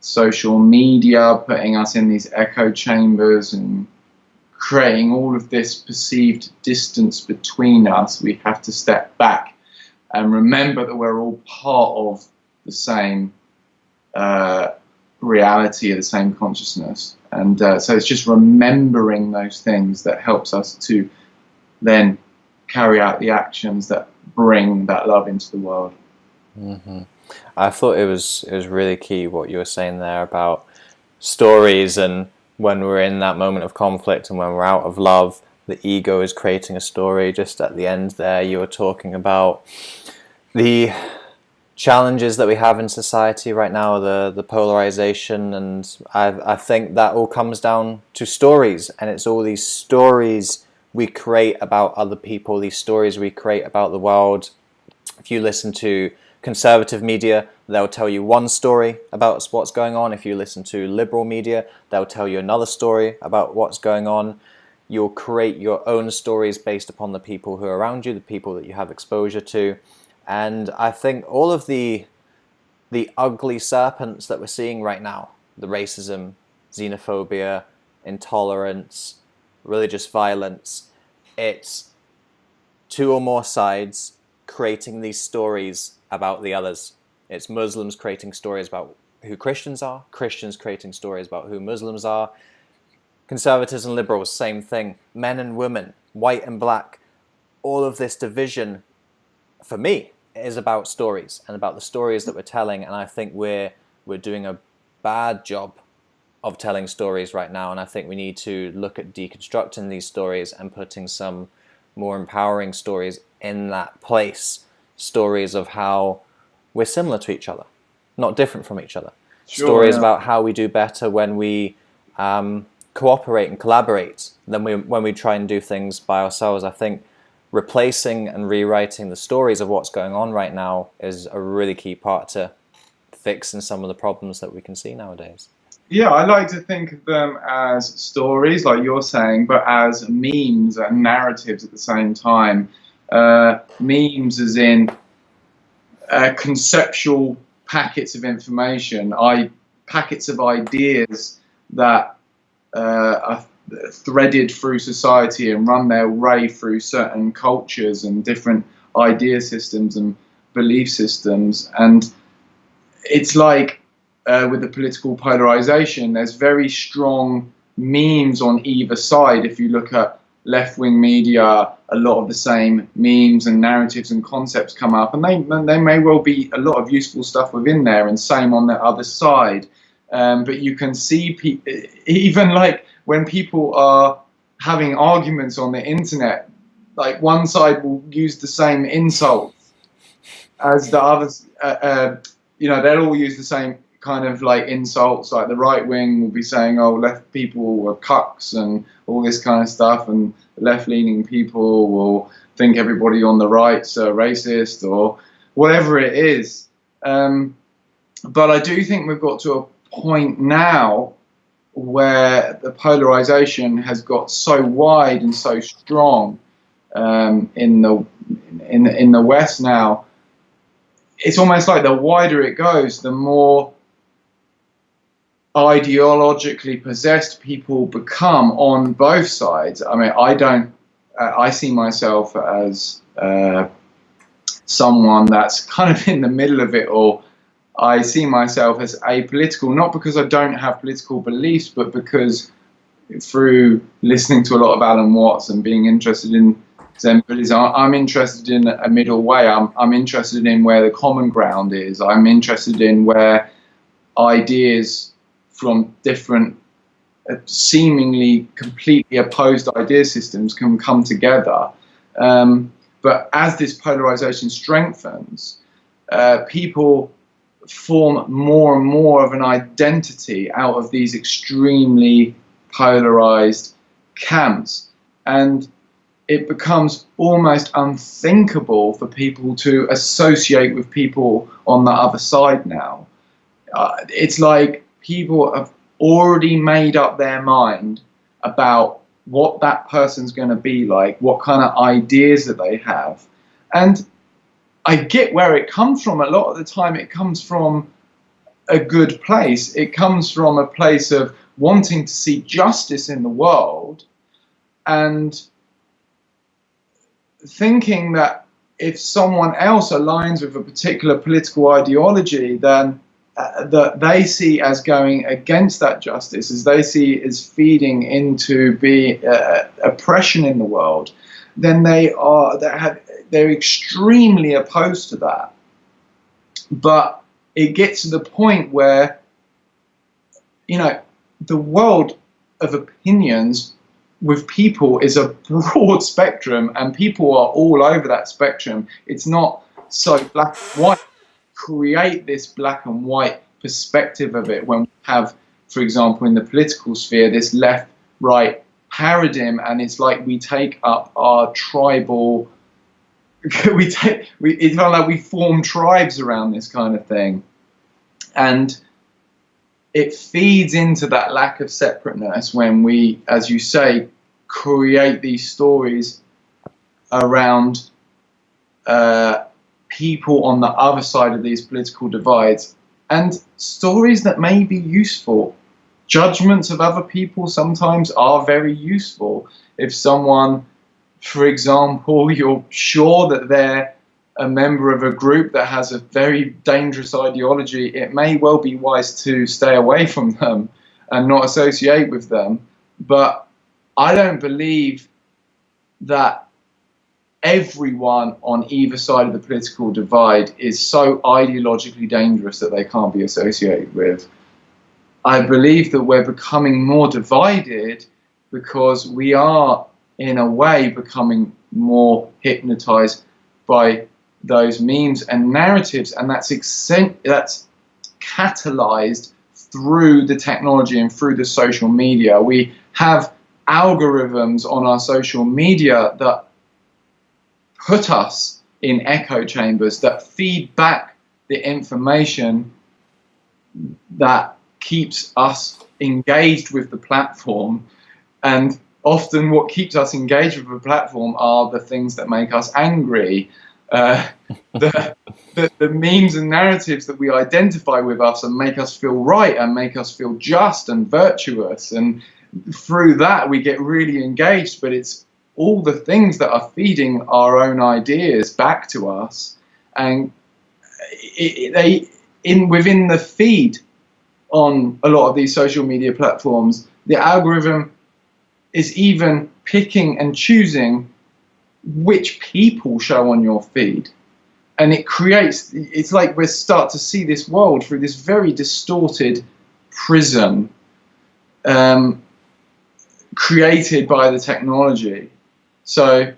social media putting us in these echo chambers and creating all of this perceived distance between us. We have to step back and remember that we're all part of the same reality, of the same consciousness. And so it's just remembering those things that helps us to then carry out the actions that bring that love into the world. Mm-hmm. I thought it was really key what you were saying there about stories, and when we're in that moment of conflict and when we're out of love, the ego is creating a story. Just at the end there, you were talking about the challenges that we have in society right now, the polarization, and I think that all comes down to stories, and it's all these stories we create about other people, these stories we create about the world. If you listen to conservative media, they'll tell you one story about what's going on. If you listen to liberal media, they'll tell you another story about what's going on. You'll create your own stories based upon the people who are around you, the people that you have exposure to. And I think all of the ugly serpents that we're seeing right now, the racism, xenophobia, intolerance, religious violence, it's two or more sides creating these stories about the others. It's Muslims creating stories about who Christians are, Christians creating stories about who Muslims are, conservatives and liberals, same thing, men and women, white and black. All of this division, for me, is about stories and about the stories that we're telling, and I think we're doing a bad job of telling stories right now, and I think we need to look at deconstructing these stories and putting some more empowering stories in that place, stories of how we're similar to each other, not different from each other. Sure, Stories yeah. about how we do better when we cooperate and collaborate than when we try and do things by ourselves. I think replacing and rewriting the stories of what's going on right now is a really key part to fixing some of the problems that we can see nowadays. Yeah, I like to think of them as stories, like you're saying, but as memes and narratives at the same time. Memes as in conceptual packets of information, packets of ideas that are threaded through society and run their way through certain cultures and different idea systems and belief systems. And it's like with the political polarization, there's very strong memes on either side. If you look at left-wing media, a lot of the same memes and narratives and concepts come up, and they may well be a lot of useful stuff within there, and same on the other side. But you can see even like when people are having arguments on the internet, like one side will use the same insults as the others. They'll all use the same kind of like insults. Like the right wing will be saying, "Oh, left people were cucks" and all this kind of stuff, and left-leaning people will think everybody on the right's racist or whatever it is. But I do think we've got to a point now where the polarization has got so wide and so strong in the West now. It's almost like the wider it goes, the more ideologically possessed people become on both sides. I mean, I see myself as someone that's kind of in the middle of it all. I see myself as apolitical, not because I don't have political beliefs, but because through listening to a lot of Alan Watts and being interested in Zen Buddhism, I'm interested in a middle way. I'm interested in where the common ground is. I'm interested in where ideas from different, seemingly completely opposed idea systems can come together. But as this polarization strengthens, people form more and more of an identity out of these extremely polarized camps. And it becomes almost unthinkable for people to associate with people on the other side now. It's like people have already made up their mind about what that person's going to be like, what kind of ideas that they have. And I get where it comes from. A lot of the time it comes from a good place. It comes from a place of wanting to see justice in the world and thinking that if someone else aligns with a particular political ideology, then that they see as going against that justice, as they see as feeding into oppression in the world, then they're extremely opposed to that. But it gets to the point where, the world of opinions with people is a broad spectrum, and people are all over that spectrum. It's not so black and white. Create this black and white perspective of it when we have, for example, in the political sphere, this left-right paradigm, and it's like we take up our tribal, it's kind of like we form tribes around this kind of thing, and it feeds into that lack of separateness when we, as you say, create these stories around people on the other side of these political divides, and stories that may be useful. Judgments of other people sometimes are very useful. If someone, for example, you're sure that they're a member of a group that has a very dangerous ideology, it may well be wise to stay away from them and not associate with them. But I don't believe that everyone on either side of the political divide is so ideologically dangerous that they can't be associated with. I believe that we're becoming more divided because we are, in a way, becoming more hypnotized by those memes and narratives, and that's catalyzed through the technology and through the social media. We have algorithms on our social media that put us in echo chambers, that feed back the information that keeps us engaged with the platform. And often what keeps us engaged with the platform are the things that make us angry. The memes and narratives that we identify with us and make us feel right and make us feel just and virtuous. And through that we get really engaged, but it's all the things that are feeding our own ideas back to us. And within the feed on a lot of these social media platforms, the algorithm is even picking and choosing which people show on your feed. And it's like we start to see this world through this very distorted prism created by the technology. So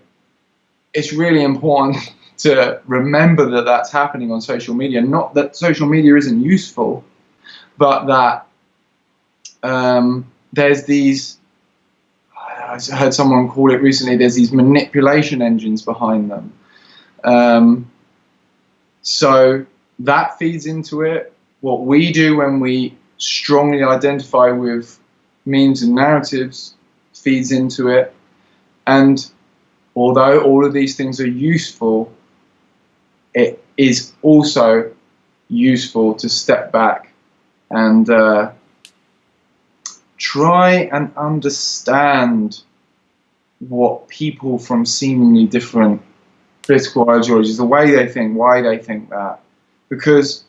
it's really important to remember that that's happening on social media. Not that social media isn't useful, but that there's these, I heard someone call it recently, there's these manipulation engines behind them. So that feeds into it. What we do when we strongly identify with memes and narratives feeds into it. And although all of these things are useful, it is also useful to step back and try and understand what people from seemingly different political ideologies, the way they think, why they think that. Because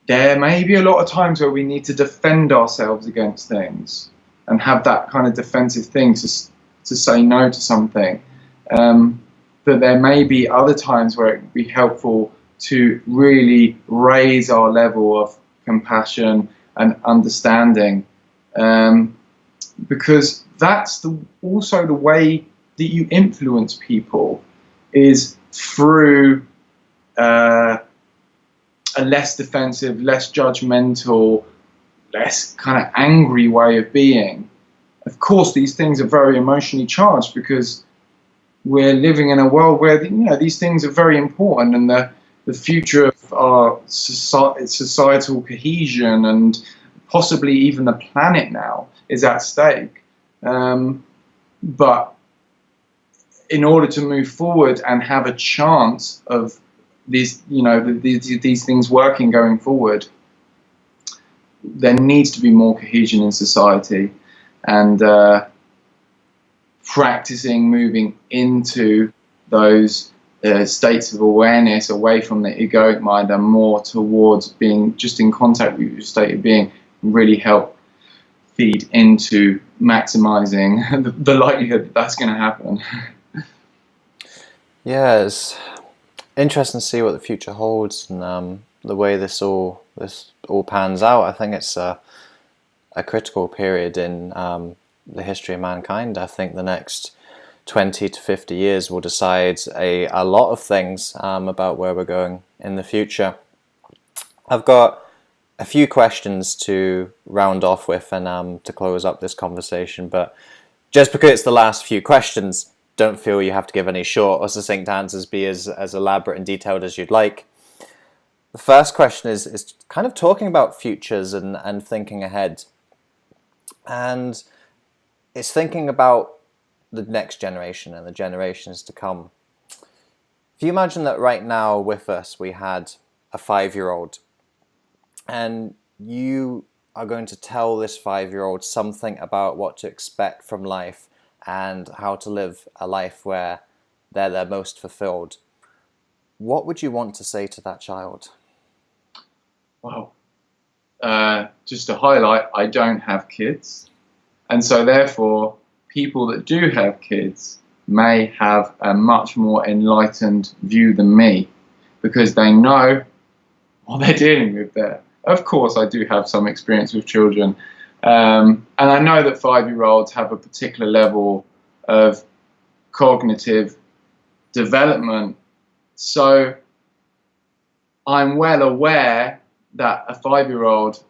there may be a lot of times where we need to defend ourselves against things and have that kind of defensive thing to say no to something. But there may be other times where it would be helpful to really raise our level of compassion and understanding, because that's also the way that you influence people, is through a less defensive, less judgmental, less kind of angry way of being. Of course, these things are very emotionally charged because we're living in a world where these things are very important, and the future of our societal cohesion and possibly even the planet now is at stake. But in order to move forward and have a chance of these things working going forward, there needs to be more cohesion in society, and practicing moving into those states of awareness away from the egoic mind and more towards being just in contact with your state of being really help feed into maximizing the likelihood that that's going to happen. Yeah, it's interesting to see what the future holds and the way this all pans out. I think it's a critical period in the history of mankind. I think the next 20 to 50 years will decide a lot of things about where we're going in the future. I've got a few questions to round off with and to close up this conversation, but just because it's the last few questions, don't feel you have to give any short or succinct answers. Be as elaborate and detailed as you'd like. The first question is kind of talking about futures and thinking ahead. And it's thinking about the next generation and the generations to come. If you imagine that right now with us we had a 5-year-old, and you are going to tell this 5-year-old something about what to expect from life and how to live a life where they're their most fulfilled, what would you want to say to that child? Wow. Just to highlight, I don't have kids. And so therefore, people that do have kids may have a much more enlightened view than me, because they know what they're dealing with there. Of course, I do have some experience with children. And I know that 5-year-olds have a particular level of cognitive development. So I'm well aware that a 5-year-old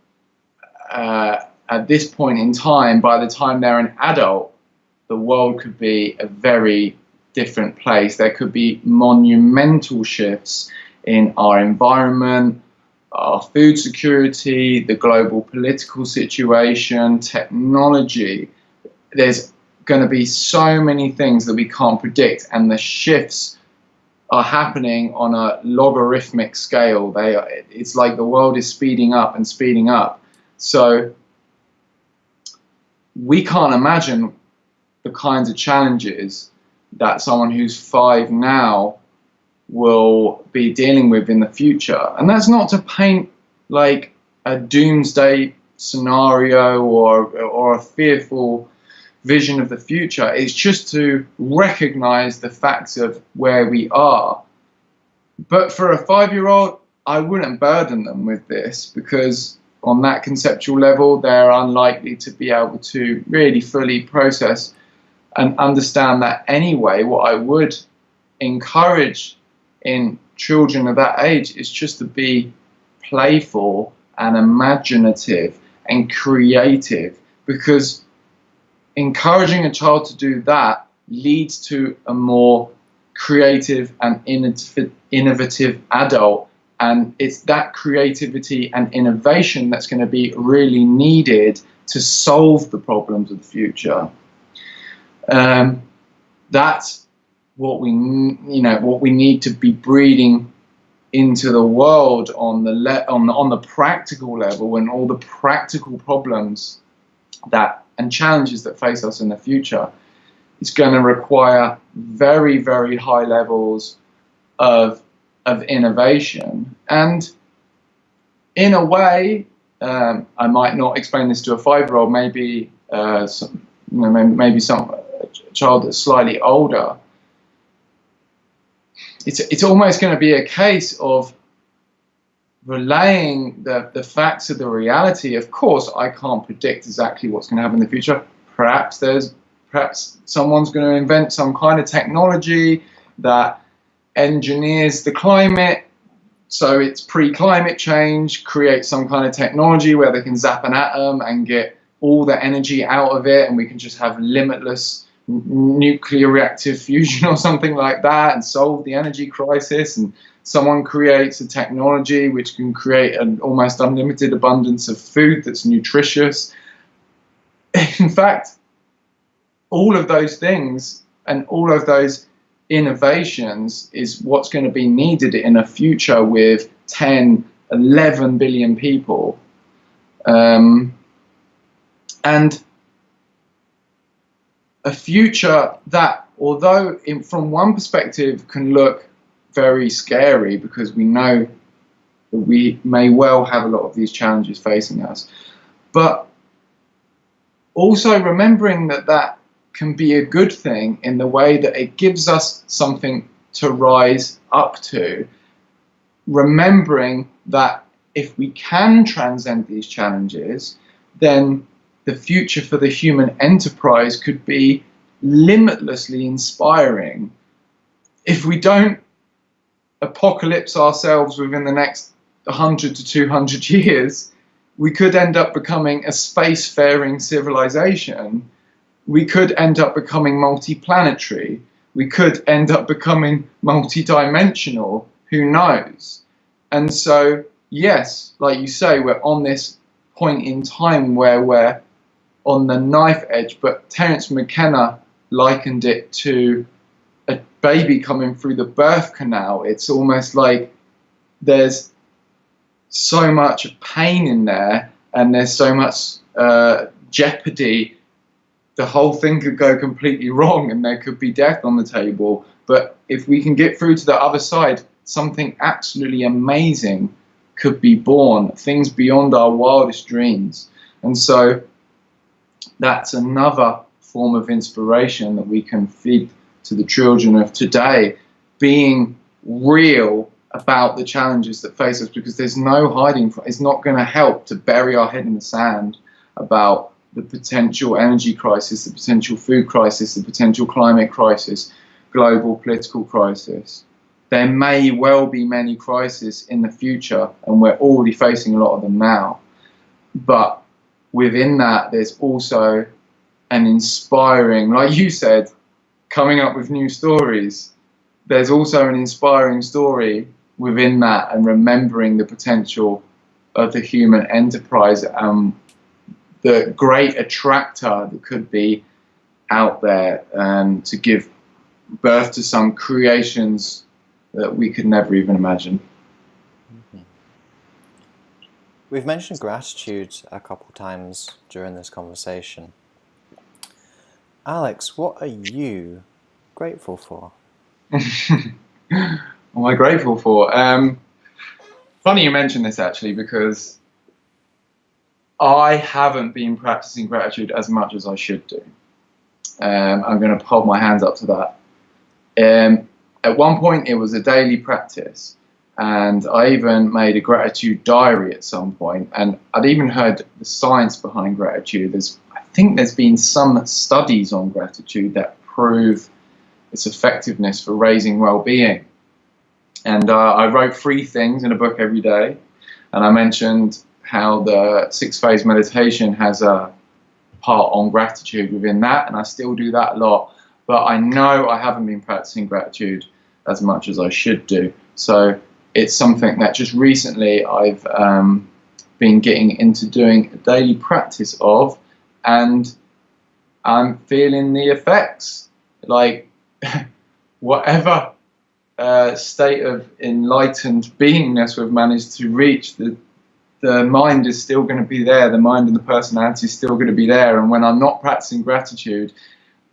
at this point in time, by the time they're an adult, the world could be a very different place. There could be monumental shifts in our environment, our food security, the global political situation, technology. There's going to be so many things that we can't predict, and the shifts are happening on a logarithmic scale. It's like the world is speeding up and speeding up. So we can't imagine the kinds of challenges that someone who's 5 now will be dealing with in the future. And that's not to paint like a doomsday scenario or a fearful vision of the future. It's just to recognize the facts of where we are. But for a 5-year-old, I wouldn't burden them with this, because on that conceptual level, they're unlikely to be able to really fully process and understand that anyway. What I would encourage in children of that age is just to be playful and imaginative and creative, because encouraging a child to do that leads to a more creative and innovative adult. And it's that creativity and innovation that's going to be really needed to solve the problems of the future. That's what we need to be breeding into the world on the practical level, and all the practical problems and challenges that face us in the future. It's going to require very, very high levels of innovation. And in a way, I might not explain this to a 5-year-old, maybe some child that's slightly older. It's almost going to be a case of relaying the facts of the reality. Of course, I can't predict exactly what's going to happen in the future. Perhaps someone's going to invent some kind of technology that engineers the climate, so it's pre-climate change, create some kind of technology where they can zap an atom and get all the energy out of it, and we can just have limitless nuclear reactive fusion or something like that and solve the energy crisis. And someone creates a technology which can create an almost unlimited abundance of food that's nutritious. In fact, all of those things and all of those innovations is what's going to be needed in a future with 10, 11 billion people. And a future that, although from one perspective can look very scary, because we know that we may well have a lot of these challenges facing us, but also remembering that can be a good thing in the way that it gives us something to rise up to, remembering that if we can transcend these challenges, then the future for the human enterprise could be limitlessly inspiring. If we don't apocalypse ourselves within the next 100 to 200 years, we could end up becoming a spacefaring civilization. We could end up becoming multi-planetary. We could end up becoming multi-dimensional. Who knows? And so, yes, like you say, we're on this point in time where we're on the knife edge, but Terence McKenna likened it to baby coming through the birth canal, it's almost like there's so much pain in there, and there's so much jeopardy. The whole thing could go completely wrong, and there could be death on the table. But if we can get through to the other side, something absolutely amazing could be born, things beyond our wildest dreams. And so that's another form of inspiration that we can feed to the children of today, being real about the challenges that face us, because there's no hiding from it. It's not going to help to bury our head in the sand about the potential energy crisis, the potential food crisis, the potential climate crisis, global political crisis. There may well be many crises in the future, and we're already facing a lot of them now. But within that, there's also an inspiring, like you said, coming up with new stories. There's also an inspiring story within that, and remembering the potential of the human enterprise, the great attractor that could be out there, to give birth to some creations that we could never even imagine. Mm-hmm. We've mentioned gratitude a couple times during this conversation. Alex, what are you grateful for? What am I grateful for? Funny you mention this, actually, because I haven't been practicing gratitude as much as I should do. I'm going to hold my hands up to that. At one point, it was a daily practice, and I even made a gratitude diary at some point, and I'd even heard the science behind gratitude. I think there's been some studies on gratitude that prove its effectiveness for raising well-being. And I wrote 3 things in a book every day, and I mentioned how the 6-phase meditation has a part on gratitude within that, and I still do that a lot. But I know I haven't been practicing gratitude as much as I should do. So it's something that just recently I've been getting into doing a daily practice of, and I'm feeling the effects. Like, whatever state of enlightened beingness we've managed to reach, the mind is still going to be there. The mind and the personality is still going to be there. And when I'm not practicing gratitude,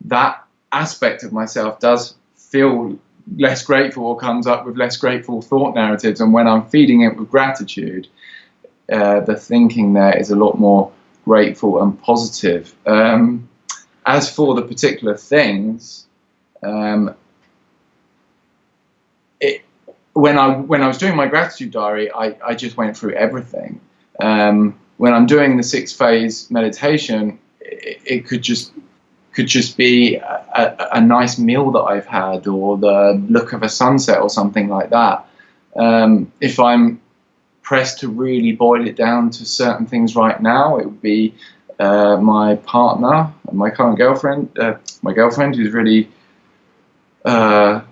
that aspect of myself does feel less grateful, or comes up with less grateful thought narratives. And when I'm feeding it with gratitude, the thinking there is a lot more grateful and positive. As for the particular things, when I was doing my gratitude diary, I just went through everything. When I'm doing the 6-phase meditation, it could just be a nice meal that I've had, or the look of a sunset, or something like that. If I'm pressed to really boil it down to certain things right now, it would be my partner, my current girlfriend, my girlfriend, who's really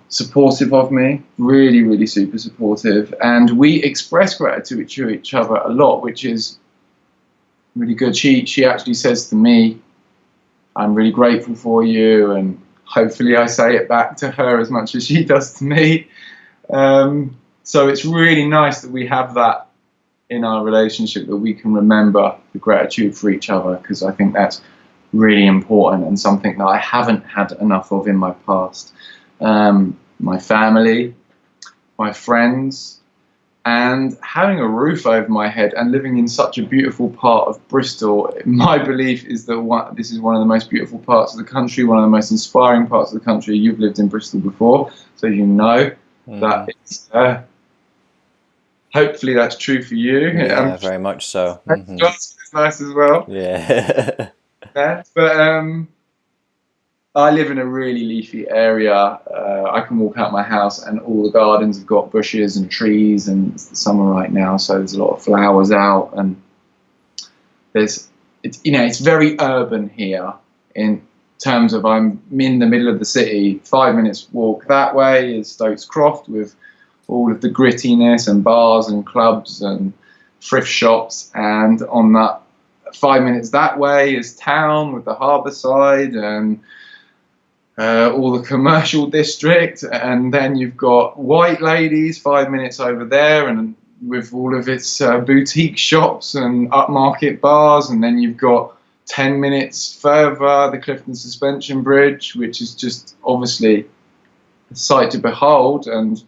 supportive of me, really, really super supportive. And we express gratitude to each other a lot, which is really good. She actually says to me, "I'm really grateful for you," and hopefully I say it back to her as much as she does to me. So it's really nice that we have that in our relationship, that we can remember the gratitude for each other, because I think that's really important, and something that I haven't had enough of in my past. My family, my friends, and having a roof over my head and living in such a beautiful part of Bristol. My belief is that this is one of the most beautiful parts of the country, one of the most inspiring parts of the country. You've lived in Bristol before, so you know that it's, hopefully that's true for you. Yeah, very much so. Mm-hmm. It's nice as well. Yeah. Yeah, but I live in a really leafy area. I can walk out my house and all the gardens have got bushes and trees, and it's the summer right now, so there's a lot of flowers out, and it's very urban here in terms of I'm in the middle of the city. 5 minutes walk that way is Stokes Croft, with all of the grittiness and bars and clubs and thrift shops, and on that 5 minutes that way is town with the harbour side, and all the commercial district, and then you've got White Ladies 5 minutes over there, and with all of its boutique shops and upmarket bars, and then you've got 10 minutes further the Clifton Suspension Bridge, which is just obviously a sight to behold, and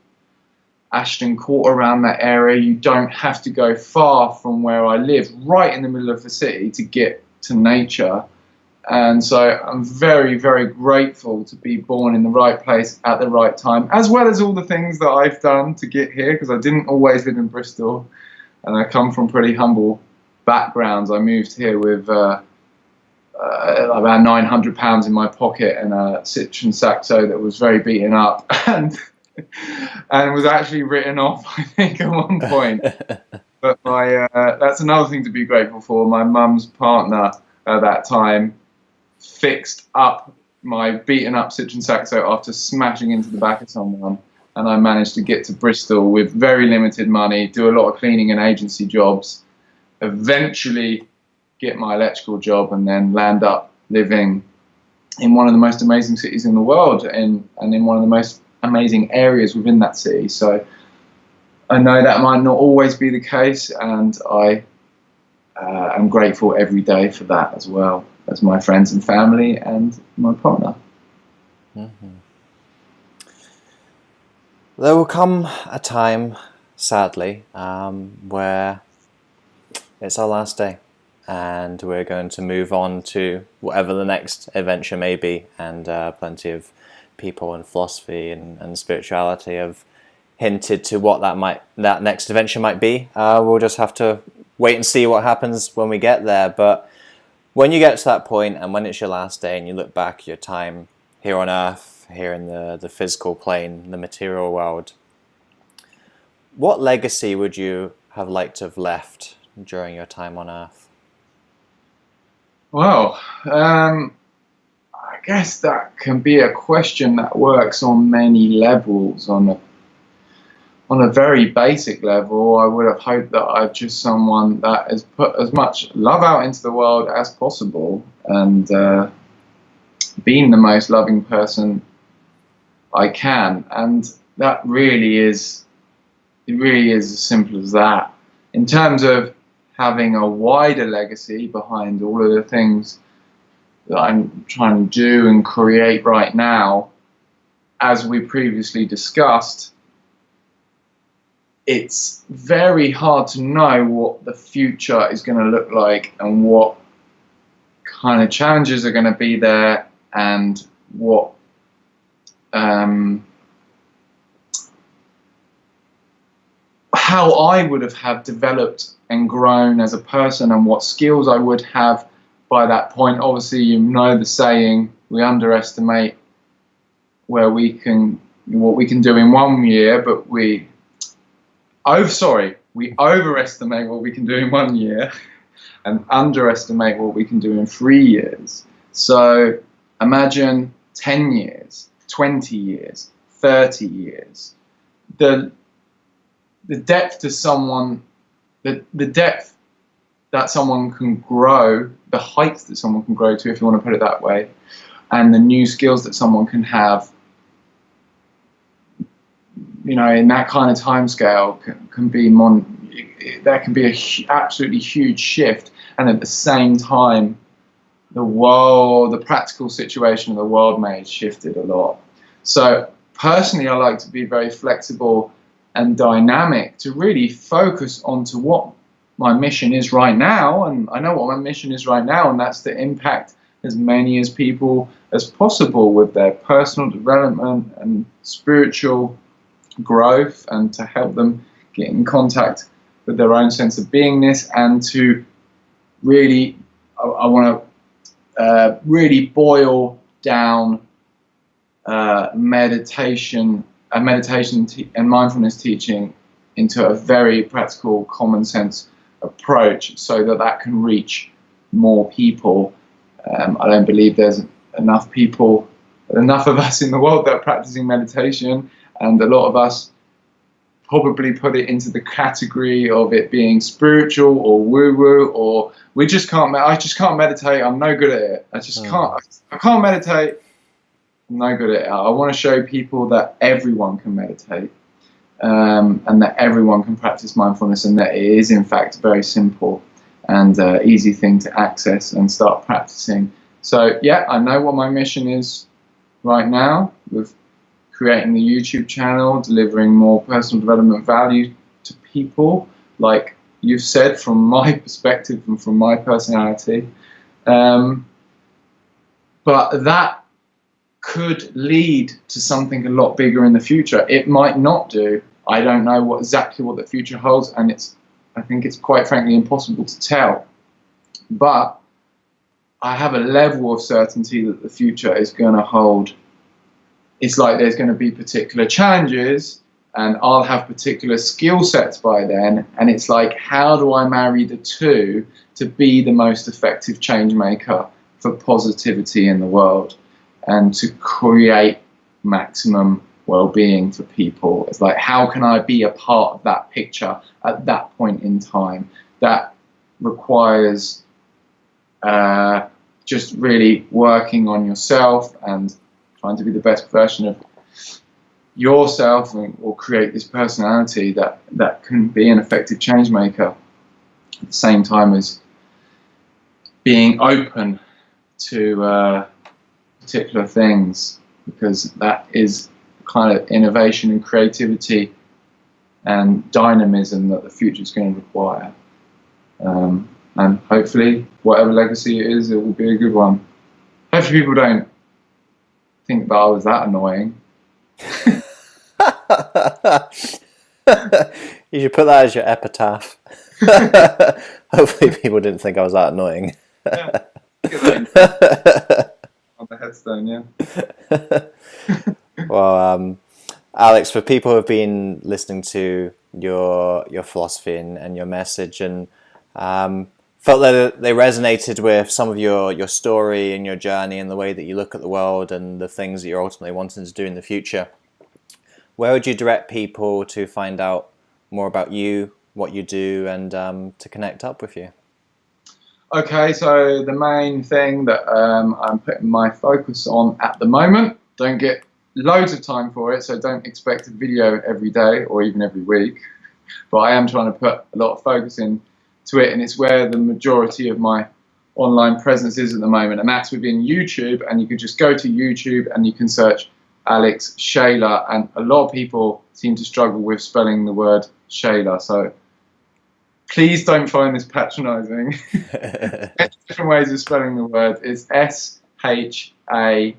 Ashton Court around that area. You don't have to go far from where I live, right in the middle of the city, to get to nature. And so I'm very, very grateful to be born in the right place at the right time, as well as all the things that I've done to get here, because I didn't always live in Bristol, and I come from pretty humble backgrounds. I moved here with about £900 in my pocket and a Citroen Saxo that was very beaten up and was actually written off, I think, at one point. But that's another thing to be grateful for. My mum's partner at that time fixed up my beaten up Citroen Saxo after smashing into the back of someone, and I managed to get to Bristol with very limited money, do a lot of cleaning and agency jobs, eventually get my electrical job, and then land up living in one of the most amazing cities in the world, and in one of the most amazing areas within that city. So I know that might not always be the case, and I am grateful every day for that, as well as my friends and family and my partner. Mm-hmm. There will come a time, sadly, where it's our last day, and we're going to move on to whatever the next adventure may be. And plenty of people in philosophy and spirituality have hinted to what that next adventure might be. We'll just have to wait and see what happens when we get there. But when you get to that point, and when it's your last day, and you look back at your time here on Earth, here in the physical plane, the material world, what legacy would you have liked to have left during your time on Earth? Well, I guess that can be a question that works on many levels. On a very basic level, I would have hoped that I'm just someone that has put as much love out into the world as possible, and been the most loving person I can. And that really is as simple as that. In terms of having a wider legacy behind all of the things that I'm trying to do and create right now, as we previously discussed, it's very hard to know what the future is going to look like, and what kind of challenges are going to be there, and what how I would have developed and grown as a person, and what skills I would have by that point. Obviously, you know the saying, we underestimate what we can do in 1 year, but we overestimate what we can do in 1 year and underestimate what we can do in 3 years. So imagine 10 years, 20 years, 30 years. The depth to someone, the depth that someone can grow, the heights that someone can grow to, if you want to put it that way, and the new skills that someone can have, you know, in that kind of time scale, can be there can be absolutely huge shift. And at the same time, the practical situation of the world may have shifted a lot. So personally, I like to be very flexible and dynamic, to really focus onto what my mission is right now. And I know what my mission is right now, and that's to impact as many as people as possible with their personal development and spiritual growth, and to help them get in contact with their own sense of beingness, and to really, I want to really boil down meditation and mindfulness teaching into a very practical, common sense approach, so that can reach more people. I don't believe there's enough of us in the world that are practicing meditation, and a lot of us probably put it into the category of it being spiritual or woo-woo, or I just can't meditate, I'm no good at it, I can't meditate. no good at it. I want to show people that everyone can meditate, and that everyone can practice mindfulness, and that it is in fact very simple and easy thing to access and start practicing. So yeah, I know what my mission is right now with creating the YouTube channel, delivering more personal development value to people, like you've said, from my perspective and from my personality. But that could lead to something a lot bigger in the future. It might not do. I don't know exactly what the future holds, and I think it's quite frankly impossible to tell. But I have a level of certainty that the future is going to hold. It's like there's going to be particular challenges, and I'll have particular skill sets by then, and it's like, how do I marry the two to be the most effective change maker for positivity in the world and to create maximum well-being for people? It's like, how can I be a part of that picture at that point in time? That requires just really working on yourself and trying to be the best version of yourself, or create this personality that can be an effective change maker at the same time as being open to particular things, because that is the kind of innovation and creativity and dynamism that the future is going to require. And hopefully, whatever legacy it is, it will be a good one. Hopefully people don't think that I was that annoying. You should put that as your epitaph. Hopefully people didn't think I was that annoying. Yeah. On the headstone, yeah. Well, Alex, for people who have been listening to your philosophy and your message, and felt that they resonated with some of your story and your journey and the way that you look at the world and the things that you're ultimately wanting to do in the future, where would you direct people to find out more about you, what you do, and to connect up with you? Okay, so the main thing that I'm putting my focus on at the moment, don't get loads of time for it, so don't expect a video every day or even every week, but I am trying to put a lot of focus into it, and it's where the majority of my online presence is at the moment, and that's within YouTube. And you can just go to YouTube and you can search Alex Shailer, and a lot of people seem to struggle with spelling the word Shailer, so please don't find this patronizing. Different ways of spelling the word. It's Shailer,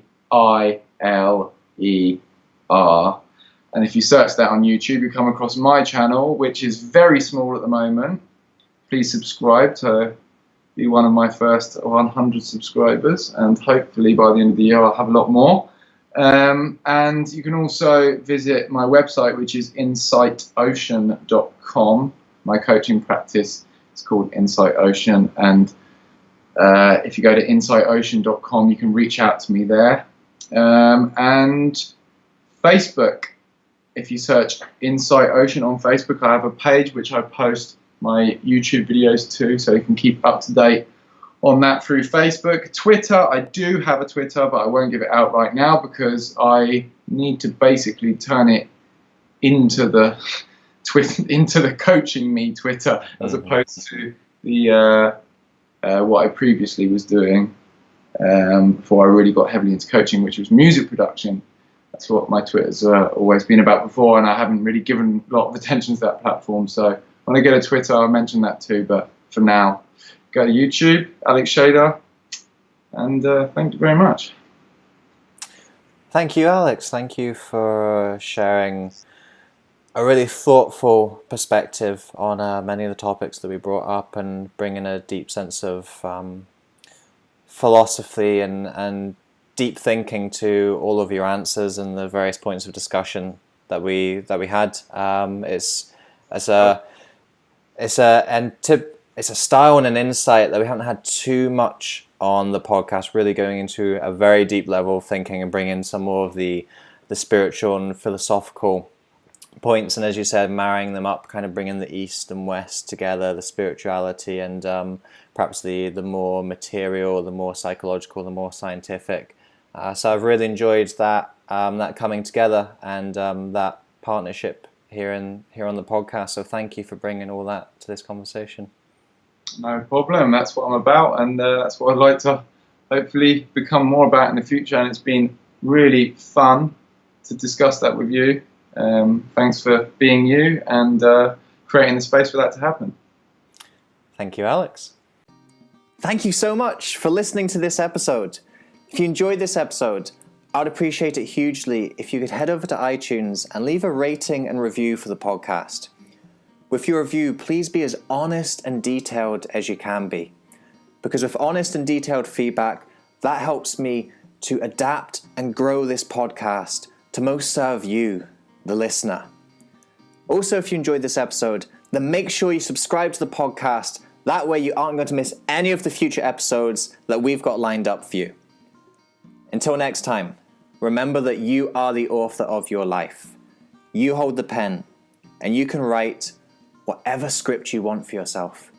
and if you search that on YouTube, you come across my channel, which is very small at the moment. Please subscribe to be one of my first 100 subscribers, and hopefully by the end of the year I'll have a lot more. And you can also visit my website, which is insighteocean.com. My coaching practice is called Insight Ocean, and if you go to insighteocean.com, you can reach out to me there. And Facebook, if you search Insight Ocean on Facebook, I have a page which I post my YouTube videos to, so you can keep up to date on that through Facebook. Twitter, I do have a Twitter, but I won't give it out right now because I need to basically turn it into the into the coaching me Twitter, as opposed to the what I previously was doing before I really got heavily into coaching, which was music production. That's what my Twitter's always been about before, and I haven't really given a lot of attention to that platform. So when I get a Twitter, I'll mention that too. But for now, go to YouTube, Alex Shailer, and thank you very much. Thank you, Alex. Thank you for sharing a really thoughtful perspective on many of the topics that we brought up, and bringing a deep sense of philosophy and deep thinking to all of your answers and the various points of discussion that we had. It's a style and an insight that we haven't had too much on the podcast, really going into a very deep level of thinking and bringing some more of the spiritual and philosophical points, and as you said, marrying them up, kind of bringing the East and West together, the spirituality and perhaps the more material, the more psychological, the more scientific So I've really enjoyed that coming together and that partnership here on the podcast. So thank you for bringing all that to this conversation. No problem. That's what I'm about, and that's what I'd like to hopefully become more about in the future. And it's been really fun to discuss that with you. Thanks for being you and creating the space for that to happen. Thank you, Alex. Thank you so much for listening to this episode. If you enjoyed this episode, I'd appreciate it hugely if you could head over to iTunes and leave a rating and review for the podcast. With your review, please be as honest and detailed as you can be. Because with honest and detailed feedback, that helps me to adapt and grow this podcast to most serve you, the listener. Also, if you enjoyed this episode, then make sure you subscribe to the podcast. That way you aren't going to miss any of the future episodes that we've got lined up for you. Until next time, remember that you are the author of your life. You hold the pen, and you can write whatever script you want for yourself.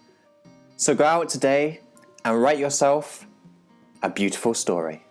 So go out today and write yourself a beautiful story.